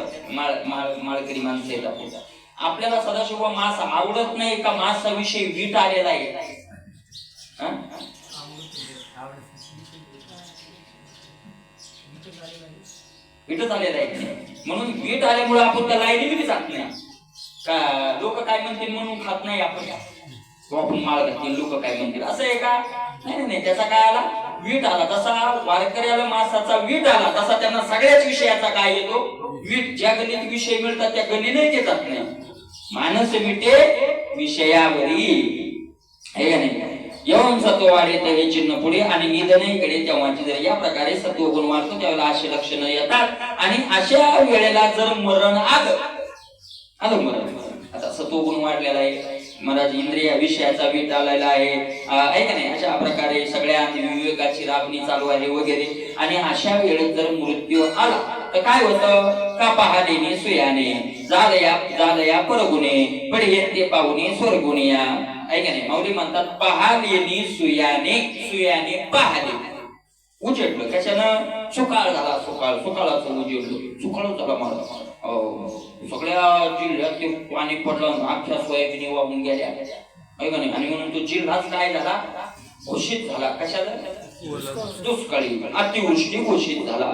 Speaker 1: माळकरी माणसं येतात, आपल्याला सदाशिव मास आवडत नाही का, मासाविषयी वीट आलेला आहे, वीटच आलेला आहे. म्हणून वीट आल्यामुळे आपण त्या लाईनीमध्ये जात नाही का, लोक काय म्हणतील म्हणून खात नाही आपण, आपण माळ घातली लोक काय म्हणतील असं आहे का, नाही. त्याचा काय आला, वीट आला. तसा वारकऱ्याला मासाचा वीट आला, तसा त्यांना सगळ्याच विषयाचा काय येतो, वीट. ज्या गणित विषय मिळतात त्या गणितही देतात नाही. मानस विटे विषयावरी, हे का नाही. यवम सत्व वाढेत हे चिन्ह पुढे आणि निधनेकडे तेव्हाची जर या प्रकारे सत्वगुण वाढतो त्यावेळेला असे लक्षणं येतात. आणि अशा वेळेला जर मरण आलं मरण, आता सत्वगुण वाढलेला आहे, महाराज इंद्रिय विषयाचा वीट आलेला आहे, ऐका नाही, अशा प्रकारे सगळ्या विवेकाची राबणी चालू आहे वगैरे. आणि अशा वेळेस जर मृत्यू आला तर काय होतं, का पाहलेने सुयाने झालया परगुणे पडिये ते पाहुणे स्वर्गुनिया. ऐका नाही, माऊली म्हणतात पाहलेने सुयाने पाहले, उजेडलं कशानं, सुकाळ झाला, सुकाळाचं उजेडलं, सुकाळ झाला महाराज. सगळ्या जिल्ह्यात ते पाणी पडलं, अख्ख्या सोयाबीनी वाहून गेल्या, ऐका नाही. आणि म्हणून तो जिल्हाच काय झाला, घोषित झाला, कशाला, दुष्काळी, अतिवृष्टी घोषित झाला,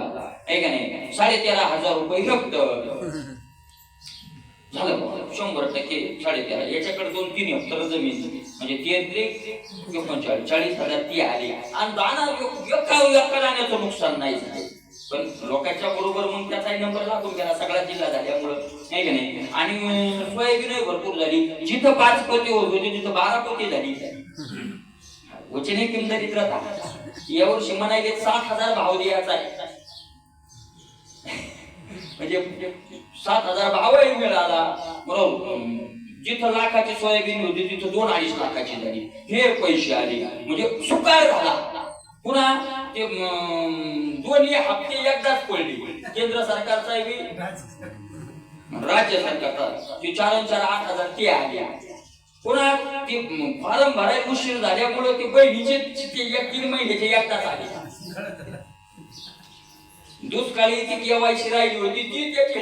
Speaker 1: ऐका नाही. 13,500 रुपये रक्त झालं, 100% 13,500. याच्याकडे 2-3 हेक्टर जमीन म्हणजे 43 40,000 ती आली. आणि दाना एका दाण्याचं नुकसान नाही झालं, पण लोकांच्या बरोबर मग त्याचा नंबर लागून गेला सगळा जिल्हा झाल्यामुळं, नाही का नाही. आणि सोयाबीन भरपूर झाली, जिथं 5 पोते होत होते तिथं 12 पोते झाली. वचने किमतीत राहता. यावर्षी म्हणाले 7,000 भाव द्यायचा आहे, म्हणजे 7,000 भावही मिळाला, बरोबर. जिथं लाखाची सोयाबीन होती तिथं 2-2.5 लाखाची झाली, हे पैसे आले, म्हणजे सुकाळ झाला. पुन्हा ते 2 हप्ते एकदाच पडले, केंद्र सरकारचा राज्य सरकारचा, ते 4-4 8,000 ते आले. पुन्हा ते फॉर्म भरायला उशीर झाल्यामुळे ते बहिणीचे 1-3 महिन्याचे एकदाच आले. दुष्काळी ती केवायसी राहिली होती ती त्याची,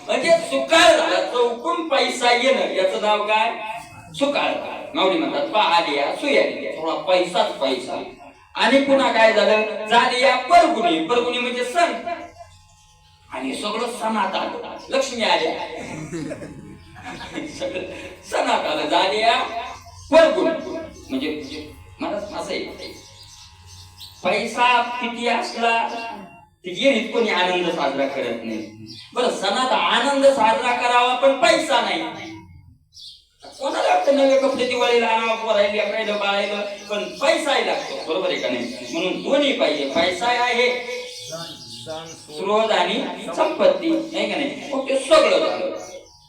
Speaker 1: म्हणजे सुकाळ झाला. चौकून पैसा येणं याचं नाव काय, सुकाळ. माऊली म्हणतात पाहल्या सुयाने, थोडा पैसाच पैसा. आणि पुन्हा काय झालं, झाल्या परगुणी म्हणजे सण, आणि सगळं सणात आलं, लक्ष्मी आल्या, सगळं सणात आलं, झाल्या परगुणी. म्हणजे मला असं आहे, पैसा किती असला तिथे कोणी आनंद साजरा करत नाही. बरं, सणात आनंद साजरा करावा पण पैसा नाही. कोणाला वाटतं नवे कपडे दिवाळीला राहिलं बाळायला, पण पैसाही लागतो, बरोबर आहे का नाही. म्हणून दोन्ही पाहिजे, पैसा आहे स्रोत आणि संपत्ती, नाही का नाही. मग ते सगळं झालं,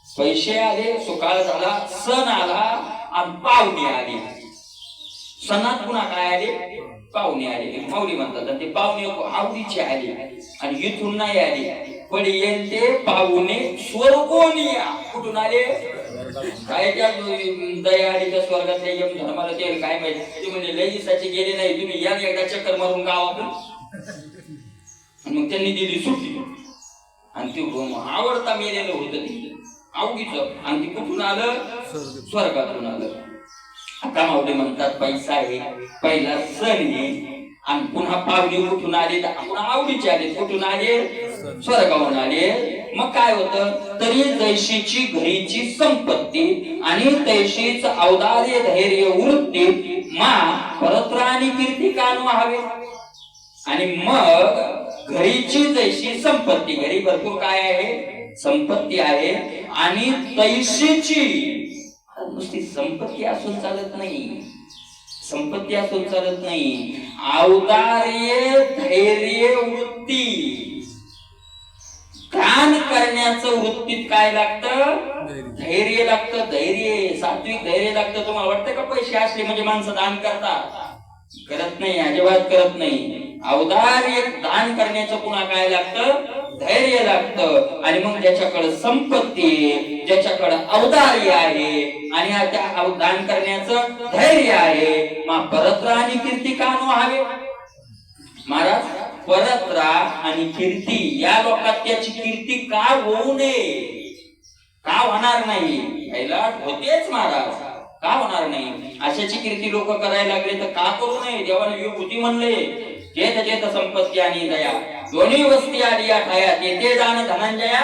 Speaker 1: पैसे आले, सुकाळ झाला, सण आला आणि पाहुणे आले. सणात पुन्हा काय आले, पाहुणे आले. माऊली म्हणतात ते पाहुणे आवडीचे आले, आणि इथून नाही आले, पण येते पाहुणे स्वर्गोनिया. कुठून आले, काय त्या दया आली त्या स्वर्गातल्या यम धर्माला ते काय माहिती. ते म्हणजे लई दिवसाचे गेले नाही, तुम्ही या एकदा चक्कर मारून गावातून. मग त्यांनी दिली सुट्टी, आणि ती आवडता मेलेलं होतं ते आवडीचं, आणि ती कुठून आलं, स्वर्गातून आलं. आता माऊली म्हणतात पैसा आहे, पहिला सण आहे, आणि पुन्हा पाहुणे कुठून आले, पुन्हा आवडीचे आले, कुठून आले, स्वर्गावरून आले. मग काय होतं, तरी जैशीची घरीची संपत्ती आणि तैशीच औदार्य धैर्य वृत्ती मा परत्र आणि कीर्ती कान हवे. आणि मग घरीची जैशी संपत्ती, घरी भरपूर काय आहे, संपत्ती आहे, आणि तैशीची नुसती संपत्ती असून चालत नाही, संपत्ती असून चालत नाही, औदार्य धैर्य वृत्ती, दान करण्याचं वृत्तीत काय लागतं, धैर्य लागतं. धैर्य, सात्विक धैर्य लागतं. तुम्हाला वाटतं का पैसे असले म्हणजे माणसं दान करतात, करत नाही, अजिबात करत नाही. औदार्य दान करण्याचं पुन्हा काय लागतं, धैर्य लागतं. आणि मग ज्याच्याकडे संपत्ती, ज्याच्याकडे औदार्य आहे आणि त्या दान करण्याचं धैर्य आहे, मग परत्र आणि कीर्ती का व्हावे. महाराज, परत्रा आणि कीर्ती या लोकात त्याची कीर्ती का होऊ नये, का होणार नाही, याला होतेच महाराज, का होणार नाही. अशाची कीर्ती लोक करायला लागले तर का करू नये. देवाने विभूती म्हणले, जेत जेत संपत्ती आणि दया दोन्ही वस्ती आली या ठाया, तेथे जाण धनंजया.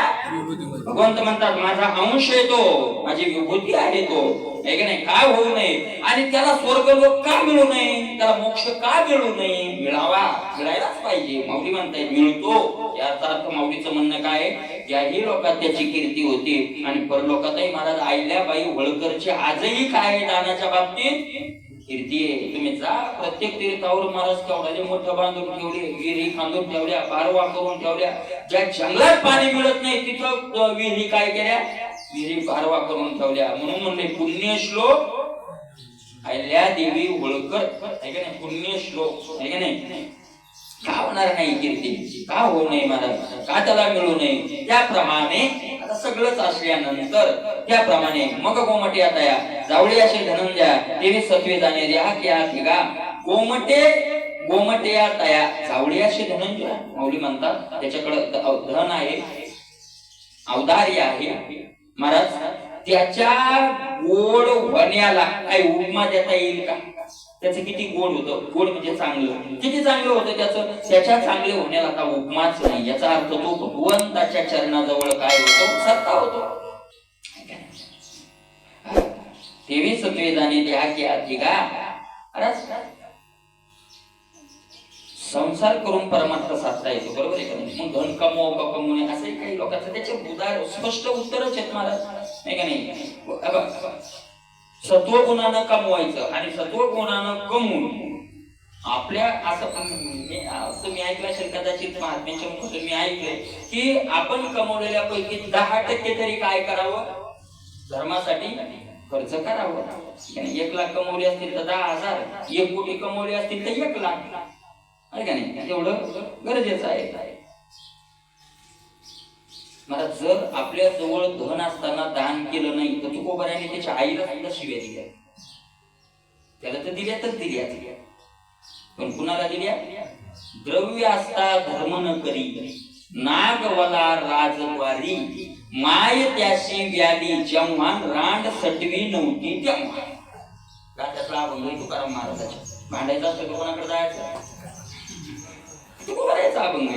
Speaker 1: भगवंत म्हणतात माझा अंश आहे तो, माझी विभूती आहे तो, आहे की नाही, का होऊ नये. आणि त्याला स्वर्ग लोक का मिळू नये, त्याला मोक्ष का मिळू नये, मिळावा, मिळायलाच पाहिजे. माऊली म्हणतायत मिळतो. याचा अर्थ माऊलीचं म्हणणं काय, ज्याही लोकात त्याची कीर्ती होती, आणि परलोकातही महाराज अहिल्याबाई होळकरची आजही काय दानाच्या बाबतीत कीर्ती आहे. तुम्ही जा प्रत्येक तीर्थावर महाराज केवढे मोठं बांधून ठेवले, विहिरी खांदून ठेवल्या, पारवा करून ठेवल्या. ज्या जंगलात पाणी मिळत नाही तिथं विहिरी काय केल्या, विहिरी पारवा करून ठेवल्या. म्हणून म्हणले पुण्यश्लोक अहिल्या देवी होळकर आहे का नाही, पुण्यश्लोक आहे का नाही. का होणार नाही कीर्ती, का होऊ नये महाराज, का त्याला मिळू नये. त्याप्रमाणे आता सगळंच असल्यानंतर त्याप्रमाणे मग गोमटे आता या जावळे असे धनंजया देवी सत्वे जाणे द्या क्या ठिगा गोमटे या तया जावळे असे धनंजया माऊली म्हणतात. त्याच्याकडे धन आहे, औदार्य आहे महाराज. त्याच्या गोड होण्याला काही उपमा देता येईल का. त्याचं किती गोड होतं, गोड म्हणजे चांगलं, किती चांगलं होतं त्याचं, त्याच्या चांगले होण्याला आता उपमाच नाही. याचा अर्थ तो भगवंताच्या चरणाजवळ काय होतो, सत्ता होतो. देवी सत्वे जाणे द्या की अधिका. संसार करून परमार्थ साधता येतो, बरोबर आहे का नाही. मग धन कमव का कमवू नये असं काही लोकांचं त्याचे उदार स्पष्ट उत्तरच आहेत महाराज, नाही का नाही. सत्व गुणानं कमवायचं आणि सत्व गुणानं कमवून आपल्या असं तुम्ही ऐकलं असेल कदाचित महात्म्यांच्या मुखातून मी ऐकलंय की आपण कमवलेल्या पैकी 10% तरी काय करावं, धर्मासाठी खर्च करावं. 1 लाख कमवले असतील तर 10,000, 1 कोटी कमवले असतील तर 1 लाख आहे का नाही. तेवढं गरजेचं आहे. मला जर आपल्या जवळ धन असताना दान केलं नाही तर तुकोबाराने त्याच्या आईला सुद्धा शिव्या दिल्या. त्याला तर दिल्यातच दिल्या, पण कुणाला दिल्या. द्रव्य असता धर्म न करी नागवला राजवारी माय त्याशी व्याली जेव्हा रांड सटवी नव्हती तेव्हा. त्यातला अभंग तुकाराम महाराजाच्या. भांडायचं असतं कोणाकडे जायचं, तुकोबारायचा अभंग.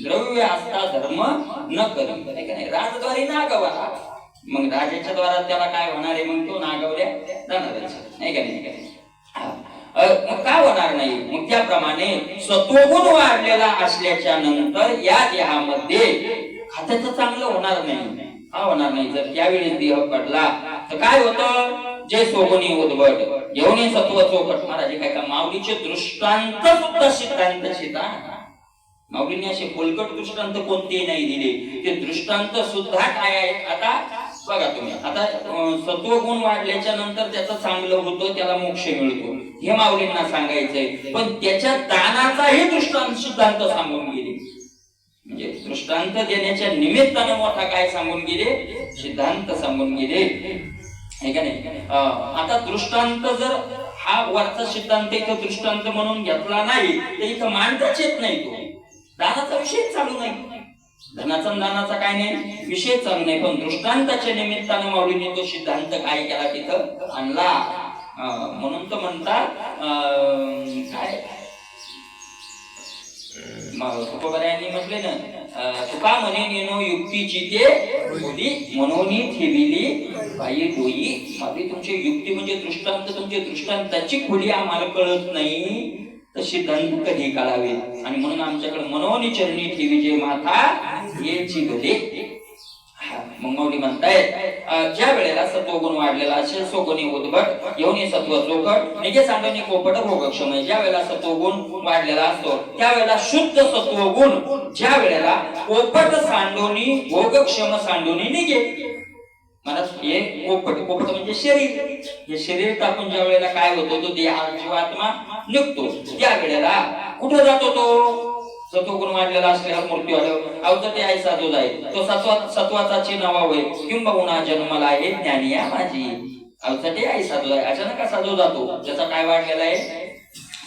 Speaker 1: द्रव्य असता धर्म न करी राजद्वारी नागवला. मग राजाच्या द्वारात त्याला काय होणार आहे, मग तो नागवल्या जाणार नाही का नाही. मग का होणार नाही. मग त्याप्रमाणे सत्वगुण वाढलेला असल्याच्या नंतर या देहामध्ये खात्याचं चांगलं होणार नाही. हा होणार नाही. जर त्यावेळेस देह पडला तर काय होतं, जे सोगुणी उद्भट घेऊन सत्व चोखट. महाराज काय का माऊलीचे दृष्टांत सुद्धा सिद्धांत शिता. माऊलीने असे खोलकट दृष्टांत कोणतेही नाही दिले. ते दृष्टांत सुद्धा काय आहेत आता बघा तुम्ही. आता सत्वगुण वाढल्याच्या नंतर त्याचं चांगलं होतं, त्याला मोक्ष मिळतो हे माऊलींना सांगायचंय. पण त्याच्या दानाचाही दृष्टांत सिद्धांत सांगून गेले. म्हणजे दृष्टांत देण्याच्या निमित्तानं मोठा काय सांगून गेले, सिद्धांत सांगून गेले हे का नाही. आता दृष्टांत जर हा वरचा सिद्धांत इथं दृष्टांत म्हणून घेतला नाही तर इथं मांडताच येत नाही. तो दानाचा विषय चालू नाही, धनाचा दानाचा काय नाही विषय चालू नाही. पण दृष्टांताच्या निमित्तानं माऊलीने तो सिद्धांत काय केला तिथं आणला. म्हणून तर म्हणतात काय तुकोबारायांनी म्हटले ना, तुका म्हणे नेनो युक्तीची ते बोली म्हणून ठेविली बाई डोई. माझी तुमची युक्ती म्हणजे दृष्टांत, तुमचे दृष्टांताची खोली आम्हाला कळत नाही तर सिद्धांत कधी कळावे. आणि म्हणून आमच्याकडे मनोनी चरणी ठेवी जे माथा याची भले. मग माऊली म्हणतायत ज्या वेळेला सत्वगुण वाढलेला असेल सोगुणी उद्भट येऊन सत्व चोखट निघे सांडोनी कोपट भोगक्षम. ज्या वेळेला सत्वगुण वाढलेला असतो त्यावेळेला शुद्ध सत्वगुण, ज्या वेळेला कोपट सांडोनी भोगक्षम सांडोनी निघे. मला हे कोपट म्हणजे शरीर. हे शरीर टाकून ज्या वेळेला काय होतो तो देह जीवात्मा निघतो. त्या वेळेला कुठे जातो तो, सत्वगुण वाढलेला असलेला मृत्यू आल्यावर अवतटे आई साधू जाय. तो सत्वाचा चिन्ह होय किंबहुना जन्मला आहे ज्ञानिया माझी. अवतटे आई साधू जाय. अचानक साधू जातो त्याचा काय वाढलेला आहे,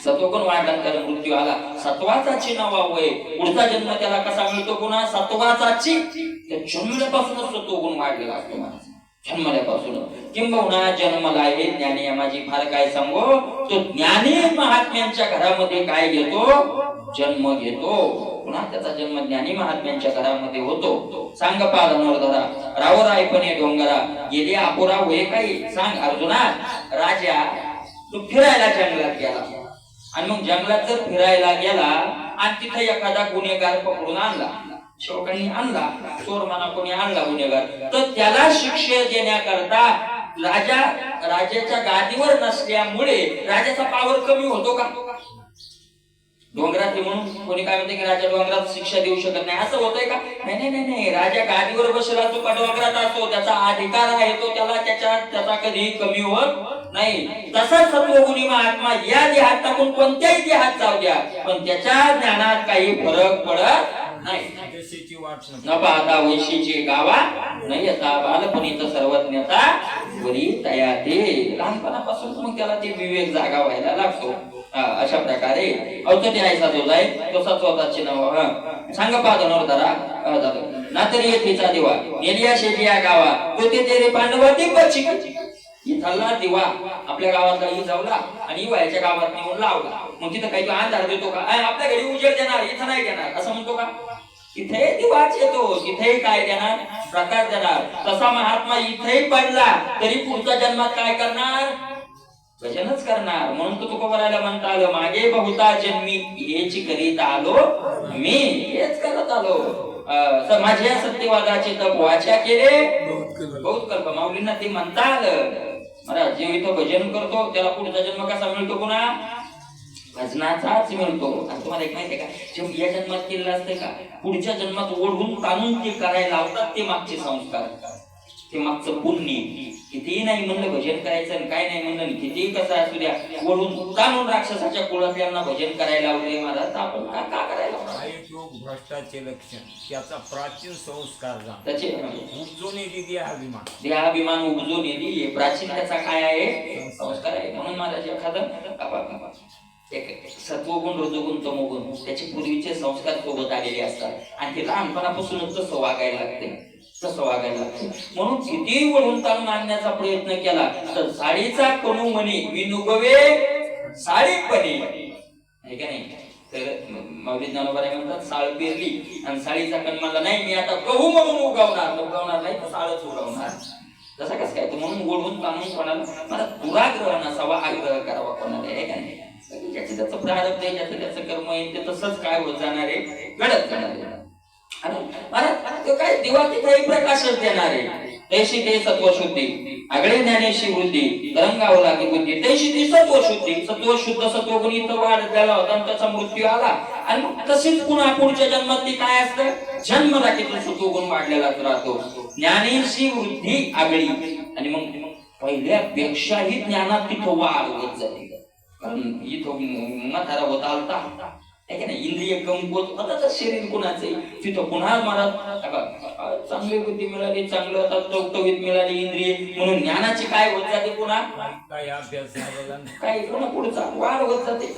Speaker 1: सत्वगुण वाढल्यानंतर मृत्यू आला. सत्वाचा चिन्ह होय. पुढचा जन्म त्याला कसा मिळतो, पुन्हा सत्वाचा जन्मल्यापासूनच सत्वगुण वाढलेला असतो माझा, जन्मल्यापासून. किंबहुना जन्मला आहे ज्ञानी माझी. फार काय सांगू, तो ज्ञानी महात्म्यांच्या घरामध्ये काय घेतो, जन्म घेतो. पुन्हा त्याचा जन्म ज्ञानी महात्म्यांच्या घरामध्ये होतो. सांग पालनवर धरा राव रायपणे डोंगरा गेले अपुरा होय काही. सांग अर्जुना, राजा तो फिरायला जंगलात गेला आणि मग जंगलात जर फिरायला गेला आणि तिथे एखादा गुन्हेगार पकडून आणला, शोकांनी आणला, चोर म्हणा कोणी आणला गुन्हेगार, तर त्याला शिक्षा देण्याकरता राजाच्या गादीवर नसल्यामुळे राजाचा पावर कमी होतो का. डोंगरात डोंगरात आहे म्हणून कोणी काय म्हणते की राजा डोंगरात शिक्षा देऊ शकत नाही, असं होतंय का? नाही नाही नाही नाही, राजा गादीवर बसला असतो का डोंगरात असतो, त्याचा अधिकार आहे तो, त्याचा कधी कमी होत नाही. तसाच सत्वगुणी महात्मा या देहात टाकून कोणत्याही देहात जाऊ द्या, पण त्याच्या ज्ञानात काही फरक पडत नाही. न पाहता वैशीची गावा नाही येता, बालपणीच सर्वज्ञता वरी तया ते. लहानपणापासून मग त्याला ते विवेक जागा व्हायला लागतो. अशा प्रकारे औषधी आयसा जो जाय तो सत्वताचे नाव सांग पादनवर धरा ना तरी येथेचा दिवा नेलिया शेजिया गावा तो ते रे पांडवा दिब्बची. इथला दिवा आपल्या गावातला जावला आणि व्हायच्या गावात नेऊन लावला, मग तिथं काही अंधार देतो का? आपल्या घरी उजेड देणार, इथं नाही देणार असं म्हणतो का? इथे दिवाच येतो, तिथेही काय देणार? प्रकाश देणार. तसा महात्मा इथेही पडला तरी पुढच्या जन्मात काय करणार? भजनच करणार. म्हणून तो तुकोबरायला म्हणता आलं, मागे बहुता जन्मी हेच करीत आलो मी, हेच करत आलो. माझ्या सत्यवादाचे तप वाचा केले बहुत कल्प. माऊलींना ते म्हणता आलं, महाराज जे इथं भजन करतो त्याला पुढचा जन्म कसा मिळतो? पुन्हा भजनाचाच मिळतो. आणि तुम्हाला एक माहिती आहे का, या जन्मात केलेलं असतंय का, पुढच्या जन्मात ओढून ताणून ते करायला लावतात ते मागचे संस्कार, ते मागचं पुण्य. कितीही नाही म्हणलं भजन करायचं आणि काय नाही म्हणलं कितीही कसं असू द्या, ओढून ताणून राक्षसाच्या कुळातल्यांना भजन करायला लावले महाराज, आपण का करायला?
Speaker 2: भ्रष्टाचे लक्षण त्याचा प्राचीन संस्कार
Speaker 1: त्याचे
Speaker 2: उपजून येते
Speaker 1: देहाभिमान उपजून येते, प्राचीन त्याचा काय आहे? संस्कार आहे. म्हणून महाराज एखादं एक सत्वगुण रजोगुण तमोगुण त्याचे पूर्वीचे संस्कार सोबत आलेले असतात आणि ते लहानपणापासूनच तसं वागायला लागते. म्हणून किती वळून ताणून आणण्याचा प्रयत्न केला तर साडीचा कणू म्हणे विनुगवे साडीपणे, आहे का नाही? तर माऊली ज्ञानोबा म्हणतात, साळ पेरली आणि साडीचा कण म्हणला नाही मी आता गहू म्हणून उगवणार नाही तर साळच उगवणार. तसं कसं काय? म्हणून ओढून ताणून कोणाला मला दुराग्रह नसावा, आग्रह करावा कोणाला, आहे का नाही? ज्याचं त्याचं प्रारब्ध आहे, ज्याचं त्याचं कर्म आहे, ते तसंच काय होत जाणार आहे, घडत जाणार आहे. आणि काय दिवा तिथेही प्रकाशच देणार आहे. तैशी ते सत्वशुद्धी आगळे ज्ञानेशी वृद्धी तरंगावं लागे बुद्धी, तैशी ती सत्वशुद्धी. सत्वशुद्ध सत्वगुण इथं वाढलेला होता आणि त्याचा मृत्यू आला. आणि तशीच पुन्हा पुढच्या जन्मात ती काय असतं? जन्मला की सत्वगुण वाढलेलाच राहतो. ज्ञानेशी वृद्धी आगळी, आणि मग पहिल्यापेक्षाही ज्ञानात तिथं वाढ होत जाते. कारण इथं म्हातारा होता आलता, इंद्रिय कमकुवत आता शरीर कुणाचं तिथं पुन्हा मला चांगली बुद्धी मिळाली, चांगलं आता टवटवीत मिळाली इंद्रिय, म्हणून ज्ञानाची काय होत जाते? पुन्हा
Speaker 2: काय अभ्यास
Speaker 1: काय पुन्हा पुढचा वाढ होत जाते.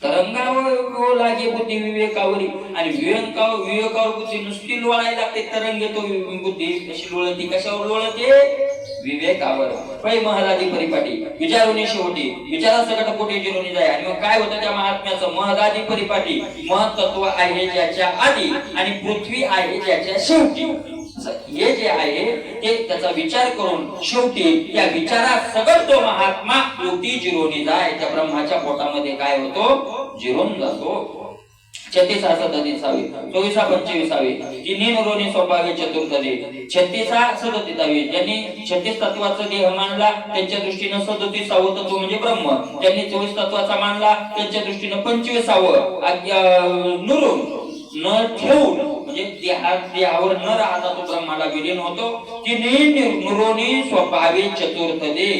Speaker 1: तरंगावर लागे बुद्धी विवेकावरी, आणि विवेकावर बुद्धी नुसती लोळायला लागते. तरंग येतो बुद्धी कशी लोळते? कशावर लोळते? विवेकावर. पै महदादी परिपाटी विचारुनी शेवटी विचारा सकट कोटी जिरोनी जाय. आणि मग काय होतं त्या महात्म्याचं? महदादी परिपाटी, महत्त्व आहे ज्याच्या आधी आणि पृथ्वी आहे ज्याच्या शेवटी. हे जे आहे ते त्याचा विचार करून शेवटी त्या विचारात सगळं तो महात्मा योगी जिरोनी जाय. त्या ब्रह्माच्या पोटामध्ये काय होतो? जिरून जातो. 36 सदतीसावी 24 25 तिन्ही नरोनी स्वभावे चतुर्थदे 36 सदतीसावी. ज्यांनी 36 तत्वाचा देह मानला त्यांच्या दृष्टीने 37 तत्व म्हणजे ब्रह्म, ज्यांनी 24 तत्वाचा मानला त्यांच्या दृष्टीने 25 नुरून न ठेवून म्हणजे देहावर न राहता तो ब्रह्माला विलीन होतो. तिन्ही नुरोनी स्वभावे चतुर्थदे,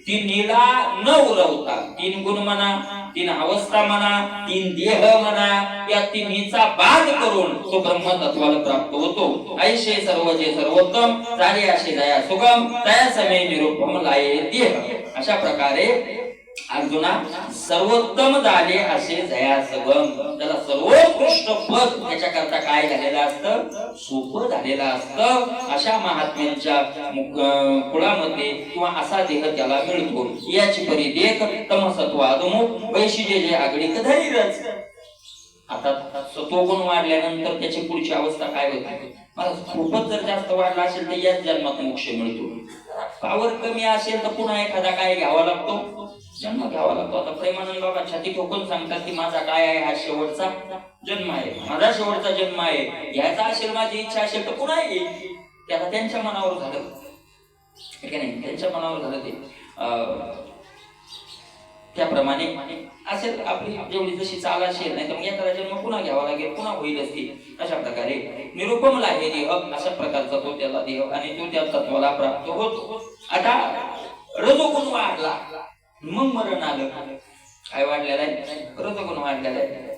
Speaker 1: तिन्हीला न उरवता, 3 गुण म्हणा, 3 अवस्था म्हणा, 3 देह म्हणा, या तिन्हीचा बाध करून तो ब्रह्मतत्वाला प्राप्त होतो. ऐशे सर्व जे सर्वोत्तम झाले असे दया सुगम तया समय निरुपम लाये देह. अशा प्रकारे अर्जुना सर्वोत्तम झाले असे दया सुगम, त्याला सर्वोत्कृष्ट पद त्याच्याकरता काय झालेलं असतं? सोपं झालेलं असतं. अशा महात्म्यांच्या कुळामध्ये किंवा असा देह त्याला मिळतो. याची परिदेख तमसत्व अधमुख वैशिजे जे आगळीक धैर्यच. आता सत्वगुण वाढल्यानंतर त्याची पुढची अवस्था काय होते? मला खूपच जर जास्त वाढला असेल तर याच जन्मात मोक्ष मिळतो. पावर कमी असेल तर पुन्हा एखादा काय घ्यावा लागतो? जन्म घ्यावा लागतो. आता प्रेमानंद बाबा छाती ठोकून सांगतात की माझा काय आहे? हा शेवटचा जन्म आहे, माझा शेवटचा जन्म आहे. घ्यायचा असेल, माझी इच्छा असेल तर पुन्हा येईल. ते आता त्यांच्या मनावर झालं, ठीक आहे नाही? त्यांच्या मनावर झालं ते. त्याप्रमाणे असेल आपली जेवढी जशी चाल असेल, नाही तर मग एखादा जन्म पुन्हा घ्यावा लागेल, पुन्हा होईलच ती. अशा प्रकारे निरुपमला हे देह, अशा प्रकारचा तो त्याला देह आणि तो त्या तत्वाला प्राप्त होतो. आता रजोगुण वाढला मग मरण आलं. काय वाढलेलं आहे? रजोगुण वाढलेला आहे.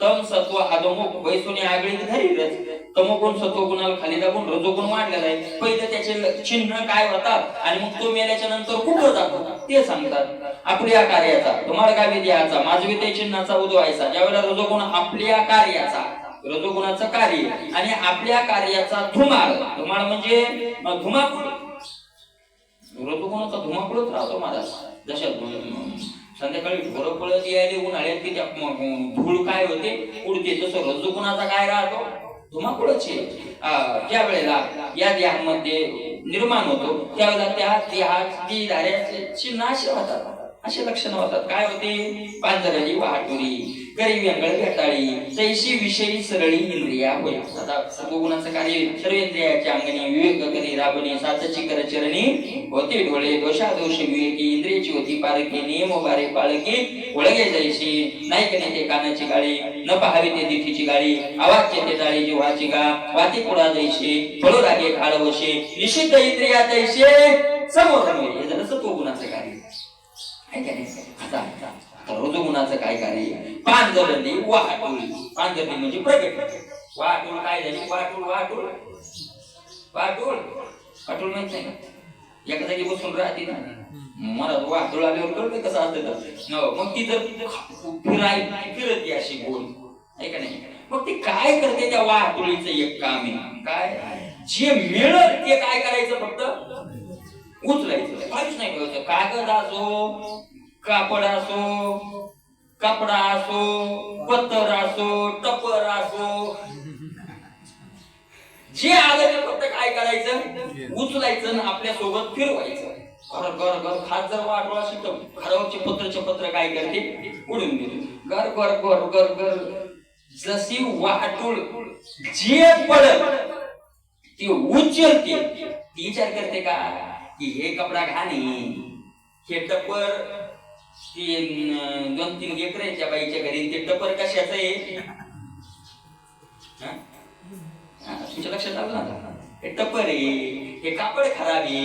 Speaker 1: तम सत्व अधोमुख वैसुनी आगळीत धरीरच, तमोगुण सत्वगुणाला खाली दाबून रजोगुण वाढलेला आहे. पहिले त्याचे चिन्ह काय होतात आणि मग तो मेल्याच्या नंतर कुठं जातो ते सांगतात. आपल्या कार्याचा तुम्हाला काय विद्याचा माजविते चिन्हाचा उदवायचा. ज्यावेळेला रजोगुण आपल्या कार्याचा, रजोगुणाचं कार्य आणि आपल्या कार्याचा धुमाळ, धुमाळ म्हणजे धुमाकूळ, रजोगुणाचा धुमाकूळच राहतो महाराज. जशा संध्याकाळी ढोरं पळत यायले उन्हाळ्यात की त्या धूळ काय होते उडते, तसं रजोगुणाचा काय राहतो? धुमाकूळच आहे. ज्या वेळेला या देहामध्ये निर्माण होतो त्यावेळेला त्या देहाची धाऱ्याची नाश होतात, असे लक्षण होतात. काय होते? पांजरली वाहटुरी, गरी व्यंगळ भेटाळी, जैशी विषयी सरळी इंद्रिया होय. आता सत्वगुणाचं कार्य सर्वेंद्रियाच्या अंगणी विवेक करी राबणी, सातची कर चरणी होते डोळे, दोषादोष विवेकी इंद्रियाची होती पारखी, नियम बारे पाळकी ओळगे जैशी, नाही कने ते कानाची गाळी, न पाहावी ते दिठीची गाळी, आवाज ते टाळी जीवाची गा, वाती पुढा जैशी, फळो रागे खाळवशे, निषिद्ध इंद्रिया जैसे समोर नव्हे. हे झालं सत्वगुणाचं कार्य. आता रजोगुणाचं काय कार्य? पांजरली वाहटुळी, पांजरली म्हणजे प्रगट. वाहटुळ काय झाली? वाहटुळ वाहटुळ वाहटुळ वाहटुळ माहित नाही का? एका जागी बसून राहते ना, मला वाहटुळ आल्यावर कळतं कसं असतं. मग ती जर फिरती अशी गोल, आहे का नाही? मग ती काय करते? त्या वाहटुळीचं एक काम आहे काय? जे मिळत ते काय करायचं? फक्त उचलायचं, काहीच नाही करायचं. कागद असो, कापड असो, कपडा असो, पत्तर असो, टपर असो, जे आलं ते फक्त काय करायचं? उचलायचं आणि आपल्या सोबत फिरवायचं. घर घर घर खात जर वाटवा असेल तर घरावरचे पत्रचे पत्र काय करते? उडून गेले. घर घर घर घर घर जशी वाटूळ जे पडत ती उचलते. ती विचार करते का की हे कपडा घाणे, हे टपर, ते 2-3 एकर आहे त्या बाईच्या घरी, ते टपर कशाचं आहे? तुमच्या लक्षात आलं ना? हे टपर आहे, हे कापड खराब आहे,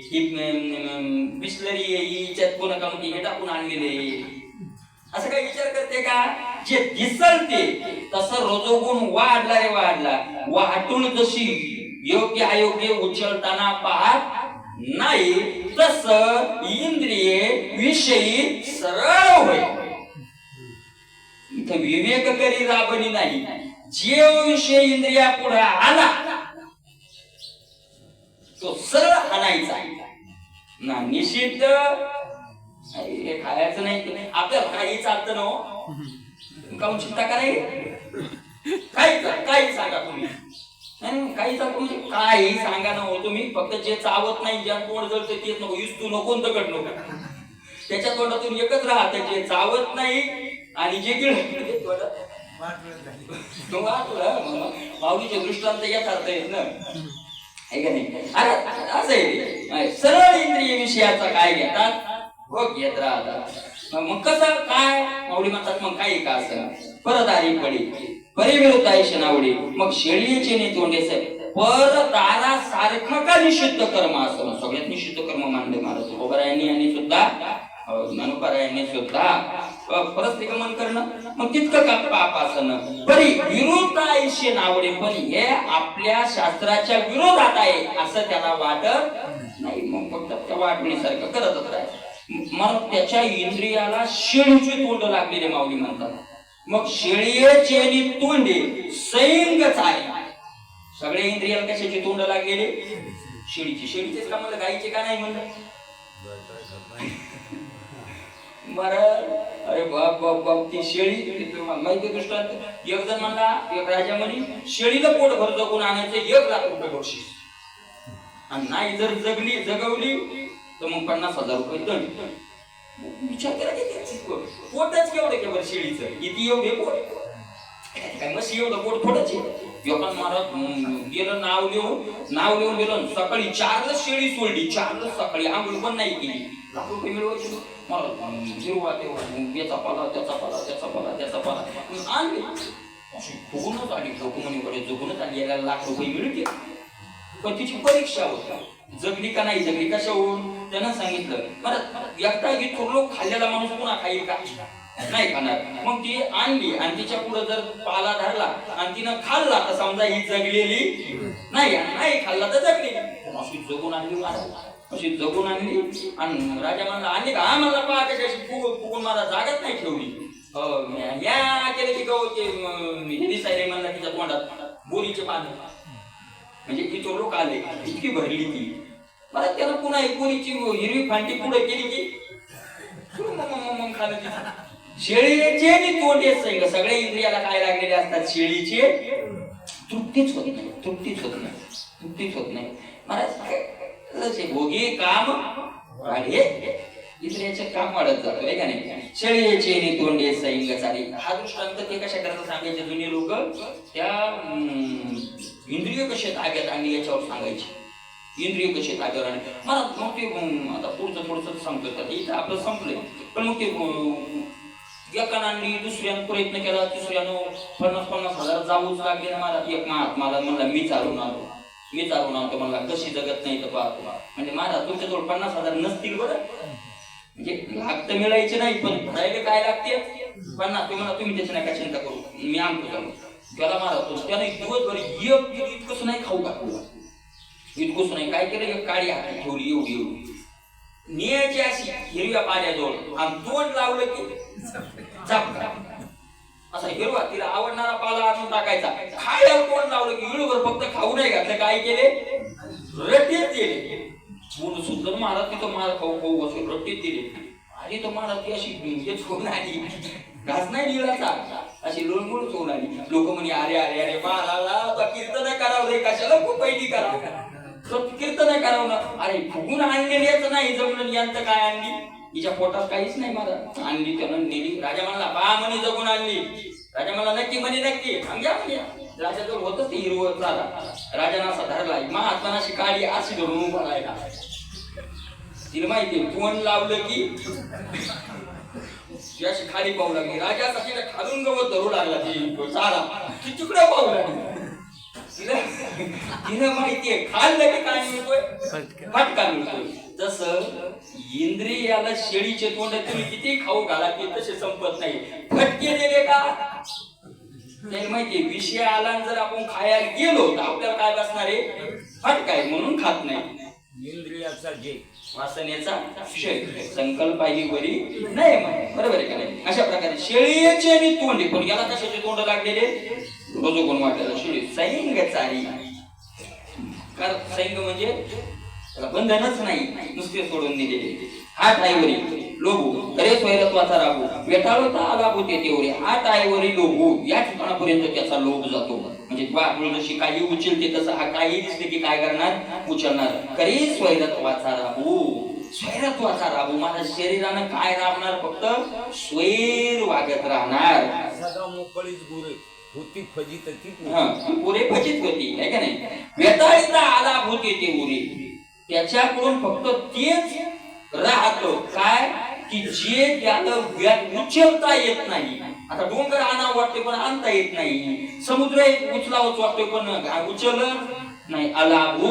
Speaker 1: ही बिस्लरी आहे, हिच्यात कोणा का हे टाकून आणलेले. असं काही विचार करते का? जे दिसल ते तसं रजोगुण वाढला रे वाढला. वाटून जशी योग्य अयोग्य उचलताना पाहत नाही तस इंद्रिये विषयी सरळ होय. इथं विवेक करी राबणी नाही. जे विषय इंद्रिया पुढे आला तो सरळ आणायचा ना. निषिद्ध हे खायचं नाही. आपल्याला काही चालतं ना, काऊन चिंता करायची? काही सांगा तुम्ही, काही सांगतो म्हणजे काही सांगा ना हो तुम्ही. फक्त जे चावत नाही, ज्या तोंड जळतं तेच नको, इस्तू नको, दगड नको. त्याच्या तोंडातून एकच राहत, जे चावत नाही आणि जे गिळ माऊलीचे दृष्टांत यथार्थ आहेत ना, आहे का नाही? असं आहे. सरळ इंद्रिय विषयाचा काय घेतात, हो घेत राहतात. मग कसं काय? माऊली म्हणतात मग काही का असं परदारी पडी परिविरुद्ध आहे नावडी. मग शेळीचे ने तोंडेसे पर दारा सारखं का निषिद्ध कर्म असं सगळ्यात निषिद्ध कर्म मानले महाराज तुकोबारायांनी आणि सुद्धा ज्ञानोबारायांनी सुद्धा परस्त्रीगमन करणं. मग तितकं का पाप असणं परी विरुद्ध आयुष्य नावडे, पण हे आपल्या शास्त्राच्या विरोधात आहे असं त्याला वाटत नाही. मग फक्त त्या वाटणीसारखं करतच राहायचं. मग त्याच्या इंद्रियाला शेळीची तोंड लागलेले माऊली म्हणतात. मग शेळीचे तोंडे सैंगच आहे. सगळे इंद्रियाला कशाची तोंड लागलेले? शेळीचे. शेळीचेच का म्हणलं, गाईचे का नाही म्हणलं? अरे बाप बाप बाप, ती शेळी माहिती दृष्टांत. एक जण म्हणला, एक राजा म्हणे शेळीला पोट भर जगून आणायचं 1 लाख रुपये बक्षीस, आणि नाही जर जगवली तर मग 50,000 रुपये दंड. विचार करा की पोटच केवढं केवळ शेळीचं, किती एवढे पोट काय मशी एवढं पोट थोडंच आहे. योगान महाराज गेलं नाव लिहून गेलं. सकाळी 4ला शेळी सोडली, 4ला सकाळी आंघोळ पण नाही केली. लाख रुपये मिळवायचे मला हिरवा तेव्हा याचा पाला त्याचा पाला त्याचा पाला त्याचा पाला आणले अशी फुगूनच आली लोकमनीकडे जगूनच आली याला लाख रुपये मिळते पण तिची परीक्षा होती जगली का नाही जगली कशावरून त्यानं सांगितलं मला एकटा इथं लोक खाल्लेला माणूस पुन्हा खाईल का नाही खाणार मग ती आणली आणि तिच्या पुढे जर पाला धरला आणि तिनं खाल्ला तर समजा ही जगलेली नाही नाही खाल्ला तर जगली अशी जगून आणली महाराज अशी जगून आणली आणि राजा म्हणला आणली का हा मला पहा कशी फुगून मला जागत नाही ठेवली या केलं की गवत हे दिसायला म्हणला तिच्या तोंडात बोरीचे पानं म्हणजे ती तो लोक आले इतकी भरली ती मला त्याला पुन्हा बोरीची हिरवी फांटी पुढे केली की मग खाल्लं तिथं शेळीचे आणि तोंडे सैंग सगळ्या इंद्रियाला काय लागलेले असतात शेळीचे तृप्तीच होत नाही तृप्तीच होत नाही तृप्तीच होत नाही महाराज भोगी काम वाढे इंद्रियाचे काम वाढत जातो आहे का नाही शेळीचे आणि तोंडे सैंग चाली हा दृष्टांत ते कशा करायचं सांगायचे जुने लोक त्या इंद्रिय कसे ताब्यात आणली याच्यावर सांगायचे इंद्रिय कसे ताब्यावर आणले मला मग ते आता पुढचं थोडंसं सांगतो इथं आपलं संपलंय पण मग ते एकानं आणली दुसऱ्यानं प्रयत्न केला तिसऱ्यानं 50-50 हजार जाऊच लागले ना मला एक महात्माला म्हणला मी चालून आणतो म्हणला कशी जगत नाही तर पाहतो म्हणजे महाराज तुमच्याजवळ 50 हजार नसतील बरं म्हणजे लाख तर मिळायचे नाही पण भरायला काय लागते 50 तुम्हाला तुम्ही त्याची नका चिंता करू मी आणतो चालू त्याला महाराज त्याला दिवसभर इतकंच नाही खाऊ घातलं इतकंच नाही काय केलं एक काळी हाती ठेवली एवढी नियाची अशी हिरव्या पाण्याजवळ आणि तोंड लावलं की चापका असा हिरवा तिला आवडणारा पाला आणून टाकायचा खायला तोंड लावलं की हिरवर फक्त खाऊ नाही घातलं काय केले रट्टीत दिले म्हणून सुद्धा महाराज तिथं मला खाऊ असे रट्टीत दिले आणि तो महाराज ती अशी हेच होऊन आली घास नाही दिलाचा अशी लोणगोळ होऊन आली लोक म्हणे अरे अरे अरे महाराजला कीर्तन करावं रे कशाला खूप पहिली करावं कीर्तन करावं ना अरे फुगून आणलेली याच नाही जमलं यांचं काय आणली हिच्या पोटात काहीच नाही मला आणली त्यानं नेली राजा म्हणला पहा म्हणे जगून आणली राजा म्हणला नक्की म्हणे नक्की राजाजवळ होतच ते हिरवं चाला राजानं असा धरला महात्माना अशी काळी अशी धरून उभा राहिला तिला माहिती तोंड लावलं की अशी खाली पाहू लागली राजा तिला खालून गवत धरू लागला ती चाला ती तिकडे पाहू लागली तिला माहितीये खाल्लं की काय मिळतोय फटका मिळतोय तसं इंद्रियाला शेळीचे तोंड तुम्ही किती खाऊ घाला की तसे संपत नाही फटके दिले का त्याला माहितीये विषय आला जर आपण खायला गेलो तर आपल्याला काय बसणार आहे फटकाय म्हणून खात नाही
Speaker 2: इंद्रियाचा जे
Speaker 1: वासनेचा विषय संकल्प ही बरी नाही बरोबर आहे का नाही अशा प्रकारे शेळीचे आणि तोंडे पण याला कशाचे तोंड लागलेले रोज कोण वाटायला शेळी सैंग चारी कारण सैंग म्हणजे बंधनच नाही नुसते सोडून दिलेले हात आईवरी लोभू खरे स्वैरत्वाचा राहू वेटाळता आला होते तेवढे हात आईवरी लोभू या ठिकाणापर्यंत त्याचा लोभ जातो म्हणजे बाळ जशी काही उचलते तसं हा काही दिसले की काय करणार उचलणार खरे स्वैरत्वाचा राहू स्वैरत्वाचा राहू माझ्या शरीरानं काय राहणार फक्त स्वैर वागत राहणार
Speaker 2: सदा मोकळीच गुरे होती फजित ती
Speaker 1: पुरे फजित होती आहे का नाही वेटाळता आला होते ते उरे त्याच्याकडून फक्त तेच राहतो काय की जे त्याला उचलता येत नाही आता डोंगर आणावं वाटते पण आणता येत नाही समुद्र उचलावंच वाटतोय पण उचलत नाही अलाभू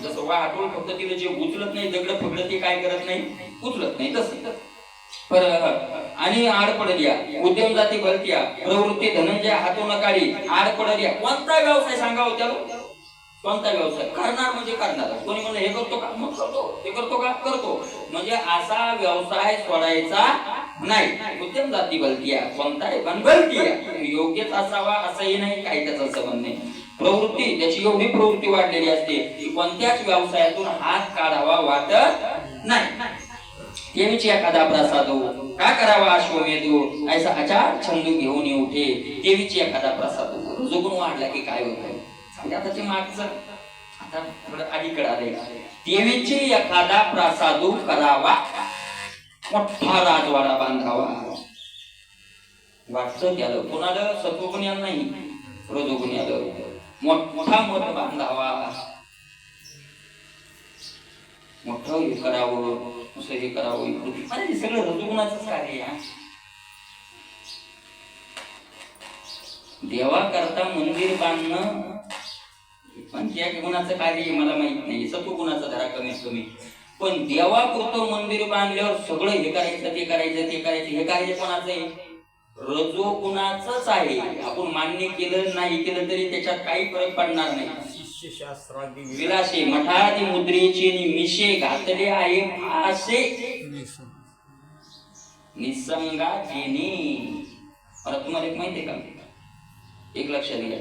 Speaker 1: जसं वाहतूक फक्त तिला जे उचलत नाही दगड फगड ते काय करत नाही उचलत नाही तसं पर आणि आडपडल्या उद्यम जाती भरत्या प्रवृत्ती धनंजय हातून काढी आडपडल्या कोणता व्यवसाय सांगावं त्याला कोणता व्यवसाय करणार म्हणजे करणार कोणी म्हणलं हे करतो का मग करतो ते करतो का करतो म्हणजे असा व्यवसाय सोडायचा नाही उद्यम जाती भलती कोणताही पण भलती योग्यच असावा असंही नाही काही त्याचा संबंध नाही प्रवृत्ती त्याची एवढी प्रवृत्ती वाढलेली असते की कोणत्याच व्यवसायातून हात काढावा वाटत नाही देवीची एखादा प्रसाद का करावा अश्वमेधो ऐसा अचार छंदू घेऊन उठे देवीची एखादा प्रसाद जोगून वाढला की काय होत आता ते मागचं आता थोडं अलीकडे आलंय देवीची एखादा प्रसादू करावा मोठा राजवाडा बांधावा वाटतं त्याला कोणाला सत्वगुण याला नाही रजोगुण याला मोठा मठ बांधावा मोठं हे करावं असं हे करावं म्हणजे हे सगळं रजोगुणाचंच कार्य आहे. देवा करता मंदिर बांधणं पण त्या गुणाचं कार्य मला माहित नाही, सत्वगुणाचं धरा कमीत कमी. पण देवापुरतं मंदिर बांधल्यावर सगळं हे करायचं ते करायचं ते करायचं हे कार्य कोणाचं आहे? रजोगुणाचंच आहे. आपण मान्य केलं नाही केलं तरी त्याच्यात काही फरक पडणार नाही.
Speaker 2: शिष्यशास्त्रादी
Speaker 1: विलासे मठादी मुद्रेचे मिशे घातले आहे असे निसंगा जेनी. मला तुम्हाला एक माहिती आहे का, एक लक्षात घ्या,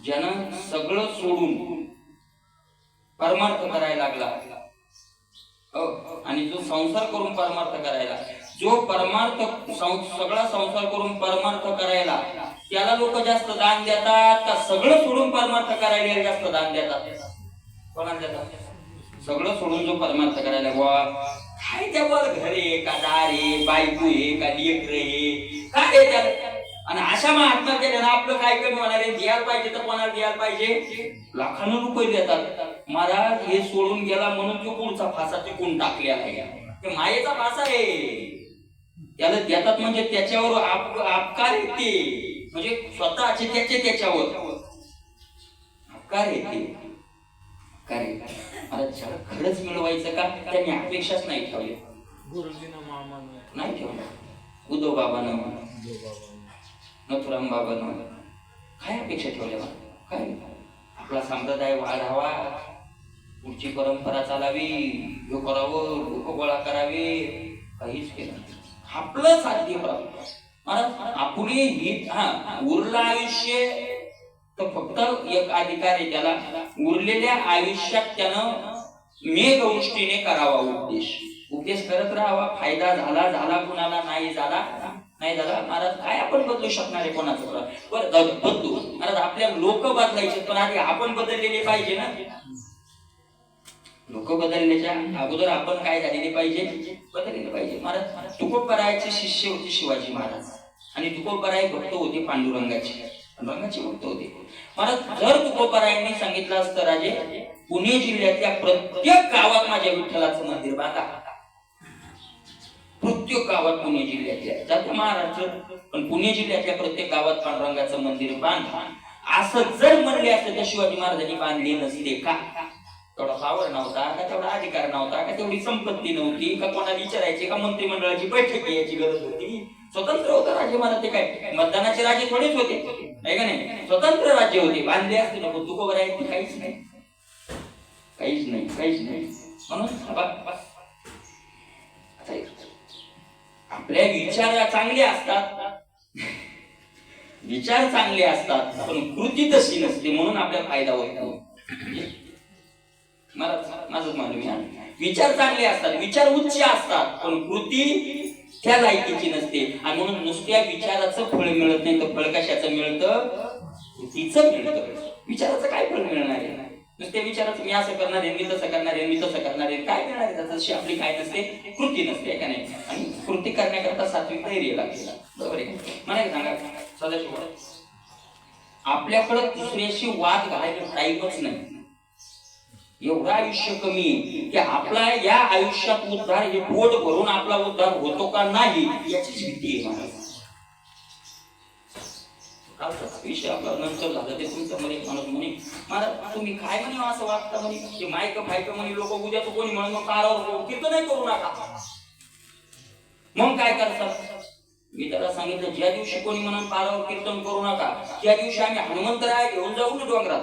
Speaker 1: ज्यानं सगळं सोडून परमार्थ करायला लागला आणि जो संसार करून परमार्थ करायला, जो परमार्थ सगळा संसार करून परमार्थ करायला त्याला लोक जास्त दान देतात का सगळं सोडून परमार्थ करायला जास्त दान देतात? कोणाला देतात? सगळं सोडून जो परमार्थ करायला बुवा काय त्यावर घर आहे का दार आहे, बायको आहे का लेकर आहे, काय आहे त्याला? आणि अशा मग आत्महत्या केल्यानं आपलं काय कमी होणार आहे? द्यायला पाहिजे तर कोणाला द्यायला पाहिजे? लाखांना रुपये देतात. महाराज हे सोडून गेला म्हणून तो पुढचा फासा टिकून टाकलेला आहे, ते मायेचा फासा आहे. त्याला देतात म्हणजे त्याच्यावर अपकार येते, म्हणजे स्वतःचे त्याच्यावर अपकार येते. काय मला खरंच मिळवायचं का? त्यांनी अपेक्षाच नाही ठेवल्या.
Speaker 2: गुरुजीनं मामानं
Speaker 1: नाही ठेवलं, उद्धव बाबांना नथुराम बाबांना काय अपेक्षा ठेवल्या? काय आपला संप्रदाय वाढावा, पुढची परंपरा चालावी, हे करावं, लोक गोळा करावे, काहीच केलं. आपलं साध्य मला आपली हित उरलं आयुष्य तर फक्त एक अधिकार आहे त्याला, उरलेल्या आयुष्यात त्यानं मेघ गोष्टीने करावा उपदेश करत राहावा. फायदा झाला कुणाला नाही झाला महाराज काय आपण बदलू शकणार आहे कोणाचं? बदलू महाराज आपल्या लोक बदलायचे पण आधी आपण बदललेले पाहिजे ना. लोक बदलण्याच्या अगोदर आपण काय झालेले पाहिजे? बदललेले पाहिजे. महाराज तुकोबरायचे शिष्य होते शिवाजी महाराज आणि तुकोबराय भक्त होते पांडुरंगाचे भक्त होते. महाराज जर तुकोबरायांनी सांगितलं असतं राजे पुणे जिल्ह्यातल्या प्रत्येक गावात माझ्या विठ्ठलाचं मंदिर बांधा, प्रत्येक गावात पुणे जिल्ह्यातल्या जातो महाराष्ट्र पण पुणे जिल्ह्यातल्या प्रत्येक गावात पांडुरंगाचं मंदिर बांधा असं जर म्हणले असतं तर शिवाजी महाराजांनी बांधले नसते का? तेवढा पावर नव्हता का? तेवढा अधिकार नव्हता का? तेवढी संपत्ती नव्हती का? कोणाला विचारायचे का? मंत्रिमंडळाची बैठक घ्यायची गरज होती? स्वतंत्र होतं राजे महाराज. ते काय मतदानाचे राजे थोडेच होते आहे का नाही? स्वतंत्र राज्य होते. बांधले असते नको तुकोबरायांनी काहीच नाही. म्हणून आपल्या विचार चांगले असतात पण कृती तशी नसते म्हणून आपल्याला फायदा होत नाही. माझंच मालूम आहे. विचार चांगले असतात, विचार उच्च असतात पण कृती त्या लायकीची नसते आणि म्हणून नुसत्या विचाराचं फळ मिळत नाही तर फळ कशाचं मिळतं? कृतीचं मिळतं. विचाराचं काय फळ मिळणार आहे? नुसत्या विचाराचं मी असं करणार आहे, मी तसं करणार आहे, काय मिळणार आहे? त्याची आपली काय नसते? कृती नसते का नाही? आणि कृती करण्याकरता सात्विक धैर्य लागते. बरोबर आहे. मला एक सांगा सदाशिव, आपल्याकडे दुसऱ्याशी वाद घालायला टाईमच नाही. एवढं आयुष्य कमी की आपला या आयुष्यात उद्धार हे पोट भरून आपला उद्धार होतो का नाही याचीच भीती आहे. मला विषय आपला नंतर झाला ते तुमचं मध्ये माणूस म्हणे मला तुम्ही काय म्हणे असं वागता म्हणे मायक फायक म्हणे लोक उद्या तो कोणी म्हणून मग कारावर कीर्तन नाही करू नका. मग काय करतात? मी त्याला सांगितलं ज्या दिवशी कोणी म्हणून कारावर कीर्तन करू नका त्या दिवशी आम्ही हनुमंतराय घेऊन जाऊ ना डोंगरात.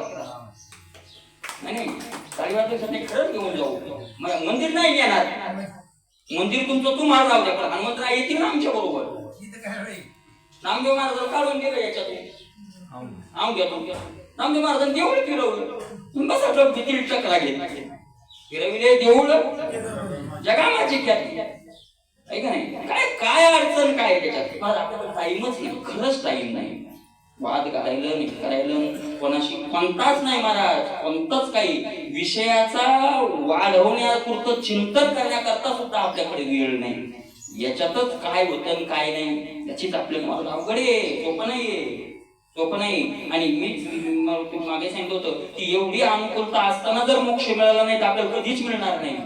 Speaker 1: नाही चाळीवासाठी खरंच घेऊन जाऊ. मंदिर नाही येणार, मंदिर तुमचं तुम्हाला जाऊ द्या पण हनुमंतराय येतील ना आमच्या बरोबर. नामदेव महाराज काढून गेलं याच्यातून नामदेव महाराजांनी देऊळ फिरवलं. बसा किती चक्रा घेत फिरविले देऊळ जगा माझी ख्याती आहे का नाही? काय अडचण काय त्याच्यात? आपल्याला टाइमच नाही, खरंच टाइम नाही. वाद घालायला करायला कोणाशी कोणताच नाही महाराज, कोणताच काही विषयाचा वाढवण्यापुरतं चिंतन करण्याकरता सुद्धा आपल्याकडे वेळ नाही. याच्यातच काय होतं काय नाही त्याचीच आपल्याला मला अवघड आहे. सोपं नाही. आणि मी मागे सांगितलं होतं की एवढी अनुकूलता असताना जर मोक्ष मिळाला नाही तर आपल्याला कधीच मिळणार नाही.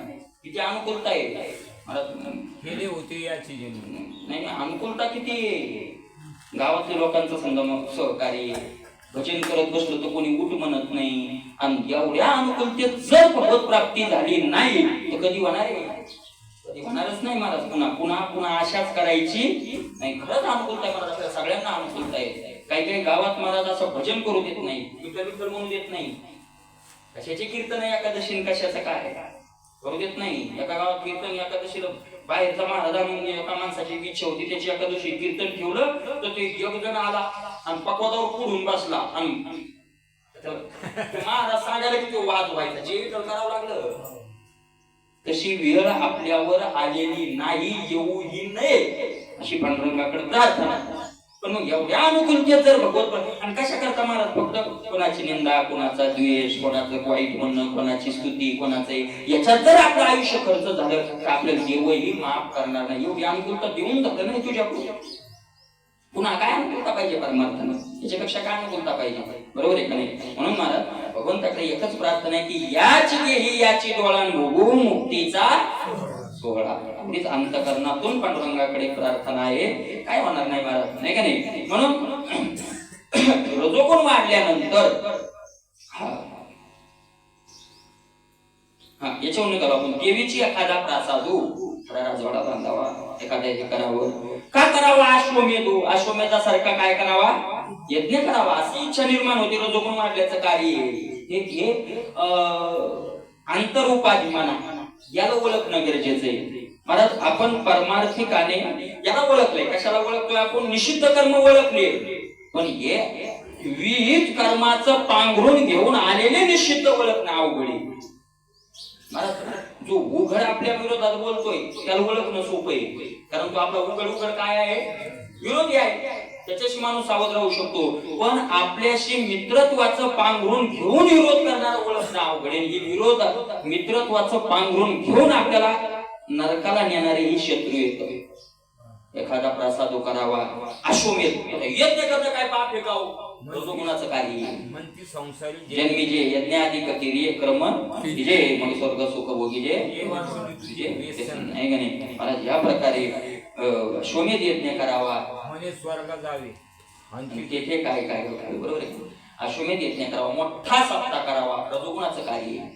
Speaker 1: किती अनुकूलता आहे.
Speaker 2: केले होते याची जन्म.
Speaker 1: नाही अनुकूलता किती आहे. गावातल्या लोकांचं समजा मग सहकार्य, भजन करत बसलो तर कोणी उठ म्हणत नाही. आणि एवढ्या अनुकूलतेत जर भगवत प्राप्ती झाली नाही तर कधी होणार आहे? कधी होणारच नाही महाराज. पुन्हा पुन्हा पुन्हा आशाच करायची नाही. खरंच अनुकूलता आहे महाराज, सगळ्यांना अनुकूलता आहे. काही काही गावात महाराज असं भजन करू देत नाही, विठ्ठल विठ्ठल म्हणून देत नाही. कशाचे कीर्तन आहे एकादशी, कशाचं काय करू देत नाही. एका गावात कीर्तन एकादशीला बाहेरचा महाराजांनी एका माणसाची इच्छा होती, त्याची एकादशी कीर्तन ठेवलं तर ते एक जण आला आणि पकवादावर पुढून बसला आणि महाराज सांगायला की तो वाद व्हायचा, जे विठ्ठल करावं लागलं. तशी वेळ आपल्यावर आलेली नाही, येऊही नये अशी पांडुरंगाकडे प्रार्थना. पण मग एवढ्या अनुकूलतेत जर भगवत आणि कशा करता महाराज? फक्त कोणाची निंदा, कोणाचा द्वेष, कोणाचं वाईट म्हणणं, कोणाची स्तुती, कोणाचं याच्यात जर आपलं आयुष्य खर्च झालं तर आपल्याला देवही माफ करणार नाही. एवढी अनुकूलता देऊन झालं नाही तुझ्याकडून. पुन्हा काय अनुकूलता पाहिजे परमार्थानं? याच्यापेक्षा काय अनुकूलता पाहिजे? बरोबर आहे का नाही? म्हणून महाराज भगवंताकडे एकच प्रार्थना आहे की याची देही याची डोळा भोगू मुक्तीचा सोहळा. अगदीच अंतकरणातून पांडुरंगाकडे प्रार्थना आहे. काय होणार नाही महाराज, नाही का नाही? म्हणून रजोगुण वाढल्यानंतर याच्यावरून करू आपण देवीची एखादा प्रासादू राजवाडा बांधावा, एखाद्या हे करावं. का करावा? अश्वमेधू, अश्वमेधासारखा काय करावा? यज्ञ करावा अशी इच्छा निर्माण होती. रजोगुण वाढल्याचं कार्य हे आंतरोपाधिमाना याला ओळखणं गरजेचं आहे महाराज. आपण परमार्थिकाने याला ओळखलंय. कशाला ओळखतोय आपण? निषिद्ध कर्म ओळखले, पण हे विहित कर्माचं पांघरून घेऊन आलेले निषिद्ध ओळखणं अवघड आहे महाराज. जो उघड आपल्या विरोधात बोलतोय त्याला ओळखणं सोपं आहे, कारण तो आपला उघड काय आहे? विरोधी आहे. त्याच्याशी माणूस सावध राहू शकतो. पण आपल्याशी मित्रत्वाचं पांघरून घेऊन विरोध करणारा ओळखणं अवघड आहे. ही विरोध मित्रत्वाचं पांघरून घेऊन आपल्याला नरकाला नेणारे ही शत्रू येतो. एखादा प्रसाद करावा, अश्वमेध यज्ञ करणं काय पाप आहे का? रजोगुणाचं कार्य. जन्मी जे यज्ञादी कतिरिय क्रम जे मग स्वर्ग सुख भोगी जे नाही का नाही महाराज. या प्रकारे अश्वमेध यज्ञ करावा
Speaker 2: म्हणजे स्वर्ग जावे.
Speaker 1: आणि तेथे काय काय बरोबर आहे. अश्वमेध यज्ञ करावा, मोठा सप्ताह करावा, रजोगुणाचं कार्य.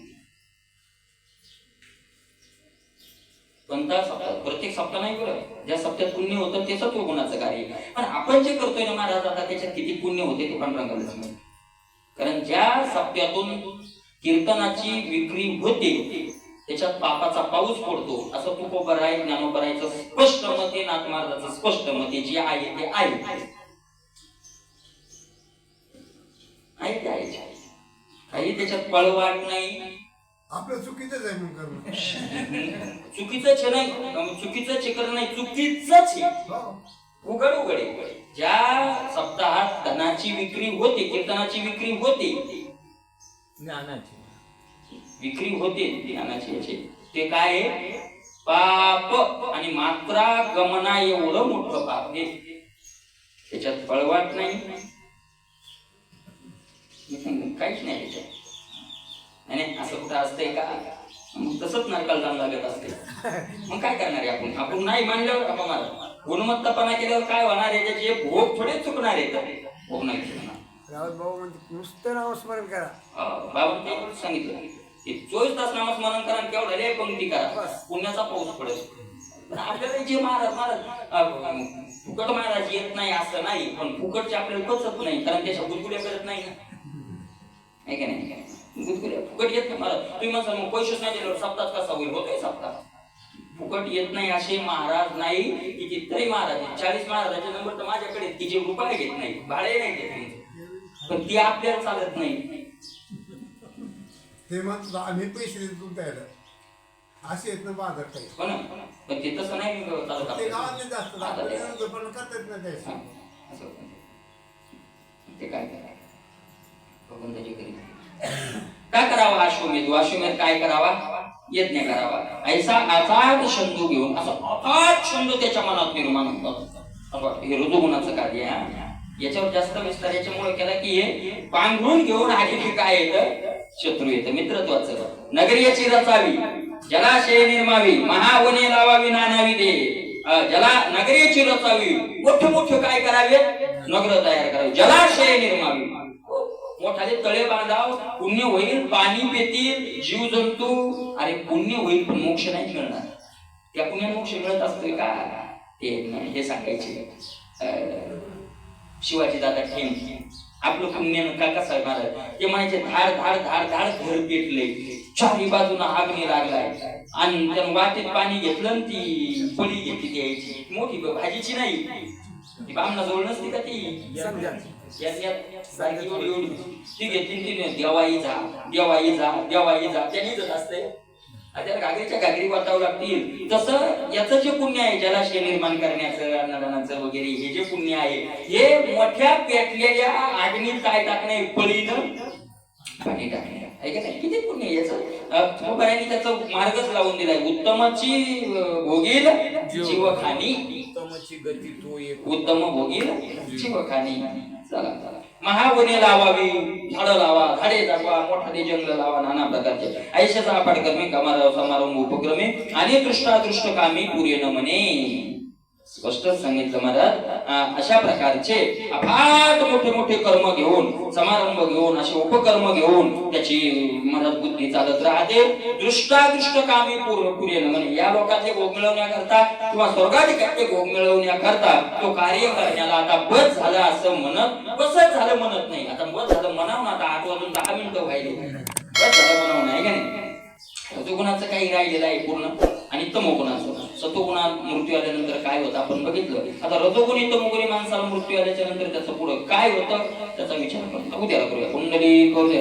Speaker 1: कोणता सप्ताह? प्रत्येक सप्ताह नाही बरं. ज्या सप्त्यात पुण्य होतं ते सत्वगुणाचं कार्य. पण आपण जे करतोय ना महाराज आता त्याच्यात किती पुण्य होते ते पण रंगायलाच नाही. कारण ज्या सप्त्यातून कीर्तनाची विक्री होते त्याच्यात पापाचा पाऊस पडतो असं तुकोबराय ज्ञानोबरायचं स्पष्ट मत आहे. नाथ महाराजाचं स्पष्ट मत आहे. जे आहे ते आहे काही त्याच्यात पळवाट नाही.
Speaker 3: आपलं चुकीचंच आहे म्हणून
Speaker 1: चुकीचंच नाही, चुकीचं करणं नाही, चुकीचंच उघड आहे. ज्या सप्ताहात धनाची विक्री होते, कीर्तनाची विक्री होते,
Speaker 2: ज्ञानाची
Speaker 1: विक्री होते ज्ञानाची याची, ते काय पाप आणि मात्रा गमना एवढं मोठं पाप आहे. त्याच्यात पळवाट नाही, काहीच नाही त्याच्यात. नाही असं कुठं असतंय का? मग तसंच नरकाला जाणं लागत असते. मग काय करणार आहे आपण? आपण नाही मानल्यावर आपण मारा गुणवत्तापणा केल्यावर काय होणार आहे? जे भोग थोडे चुकणार आहे, भोग नाही चुकणार.
Speaker 3: भाऊ म्हणते नुसतं नामस्मरण करा.
Speaker 1: बाबांनी सांगितलं 24 तास नामस्मरण करा, केवढा लय पंक्ती करा, पुण्याचा पाऊस पडेल. पण आपल्याला जे महाराज फुकट महाराज येत नाही असं नाही, पण फुकटचे आपल्याला पचत नाही, कारण त्याच्या गुदगुल्या करत नाही ना. आहे का नाही? गुदगुल्या फुकट येत नाही महाराज. तुम्ही म्हणता मग पैसेच नाही दिल्यावर सप्ताह कसा होईल? होतोय सप्ताह. फुकट येत नाही असे महाराज नाही की कितीतरी महाराज 40 महाराजाचे नंबर तर माझ्याकडे ती जे रुपये घेत नाही, भाडे नाही देत, पण ती आपल्याला चालत नाही.
Speaker 3: ते म्हणतात आम्ही पैसे देतो तुमच्याकडे असे येत ना बाजार काही.
Speaker 1: हो ना, पण ते तसं नाही चालत.
Speaker 3: ते गावातले जास्त पण करतात ना ते.
Speaker 1: ते काय भगवंताची करी काय करावा? अश्वमेध. अश्वमेध काय करावा? यज्ञ करावा. ऐसा अथाट छंदू घेऊन, असा अथाट छंद त्याच्या मनात निर्माण होतात. हे रजोगुणाचं कार्य आहे. याच्यावर जास्त विस्तार याच्यामुळे केला की हे पांघरून घेऊन आलेली काय येतं? शत्रू येतं. मित्रत्वाचं नगरी याची रचावी, जलाशय निर्मावी, महावने लावावी नानावी दे, जला नगरीची रचावी, मोठे मोठे काय करावे, नगर तयार करावे, जलाशय निर्मावी, मोठाले तळे बांधाव, पुण्य होईल, पाणी पितील जीव जंतू. अरे पुण्य होईल पण मोक्ष नाही मिळणार. त्या पुण्यात मोक्ष मिळत असतोय का हे सांगायचे. शिवाजी दादा ठेम आपलं पुण्य का कसं आहे महाराज ते म्हणायचे, धाड धाड धाड धाड घर पेटले, चारी बाजूला आग्नी लागलाय आणि त्यानं वाटेत पाणी घेतलं आणि ती पळी घेतली द्यायची, मोठी भाजीची नाही ती बामणा जवळ नसती का ती सारखी एवढी एवढी ती घेतली, ती देवाई जा देवाई जा देवाई जा त्यांनी जात असते. त्याला घागरीच्या घागरी वाटावं लागतील. तसं याचं जे पुण्य आहे जलाशय निर्माण करण्याचं, अन्नदानाचं वगैरे हे जे पुण्य आहे हे मोठ्या पेटलेल्या आग्नीत काय टाकणे, पळीनं पाणी टाकणे आहे का नाही. किती पुण्य याचं तुकोबारायांनी त्याचा मार्गच लावून दिलाय. उत्तमाची भोगील जीवखानी,
Speaker 2: उत्तमची गती तो एक,
Speaker 1: उत्तम भोगील जीवखानी. चला महावने लावावी, झाडं लावा, झाडे जगवा, मोठाले जंगल लावा, नाना प्रकारचे आयुष्याचा हा पाठक्रमे कामाराव समारंभ उपक्रमे आणि दृष्टादृष्ट कामी पुरे न म्हणे. स्पष्ट सांगितलं महाराज. अशा प्रकारचे अफाट मोठे मोठे कर्म घेऊन, समारंभ घेऊन, असे उपकर्म घेऊन त्याची महाराज बुद्धी चालत राहते. दृष्टादृष्ट कामी पुरे न म्हणे. या लोकांचे भोग मिळवण्याकरता किंवा स्वर्गाधिकाचे भोग मिळवण्याकरता तो कार्य करण्याला आता बस झालं असं म्हणत, बसच झालं म्हणत नाही. आता बस झालं म्हणावं ना, आता 8 वाजून 10 मिनिटं व्हायले, बस झालं म्हणावं नाही का नाही. रजोगुणाचं काही राहिलेलं आहे पूर्ण आणि तमोगुणाचं. सतोगुणात मृत्यू आल्यानंतर काय होतं आपण बघितलं. आता रजोगुणी तमोगुणी माणसाला मृत्यू आल्याच्या नंतर त्याचं पुढं काय होतं त्याचा विचार करतो. उद्याला करूया. कुंडली करू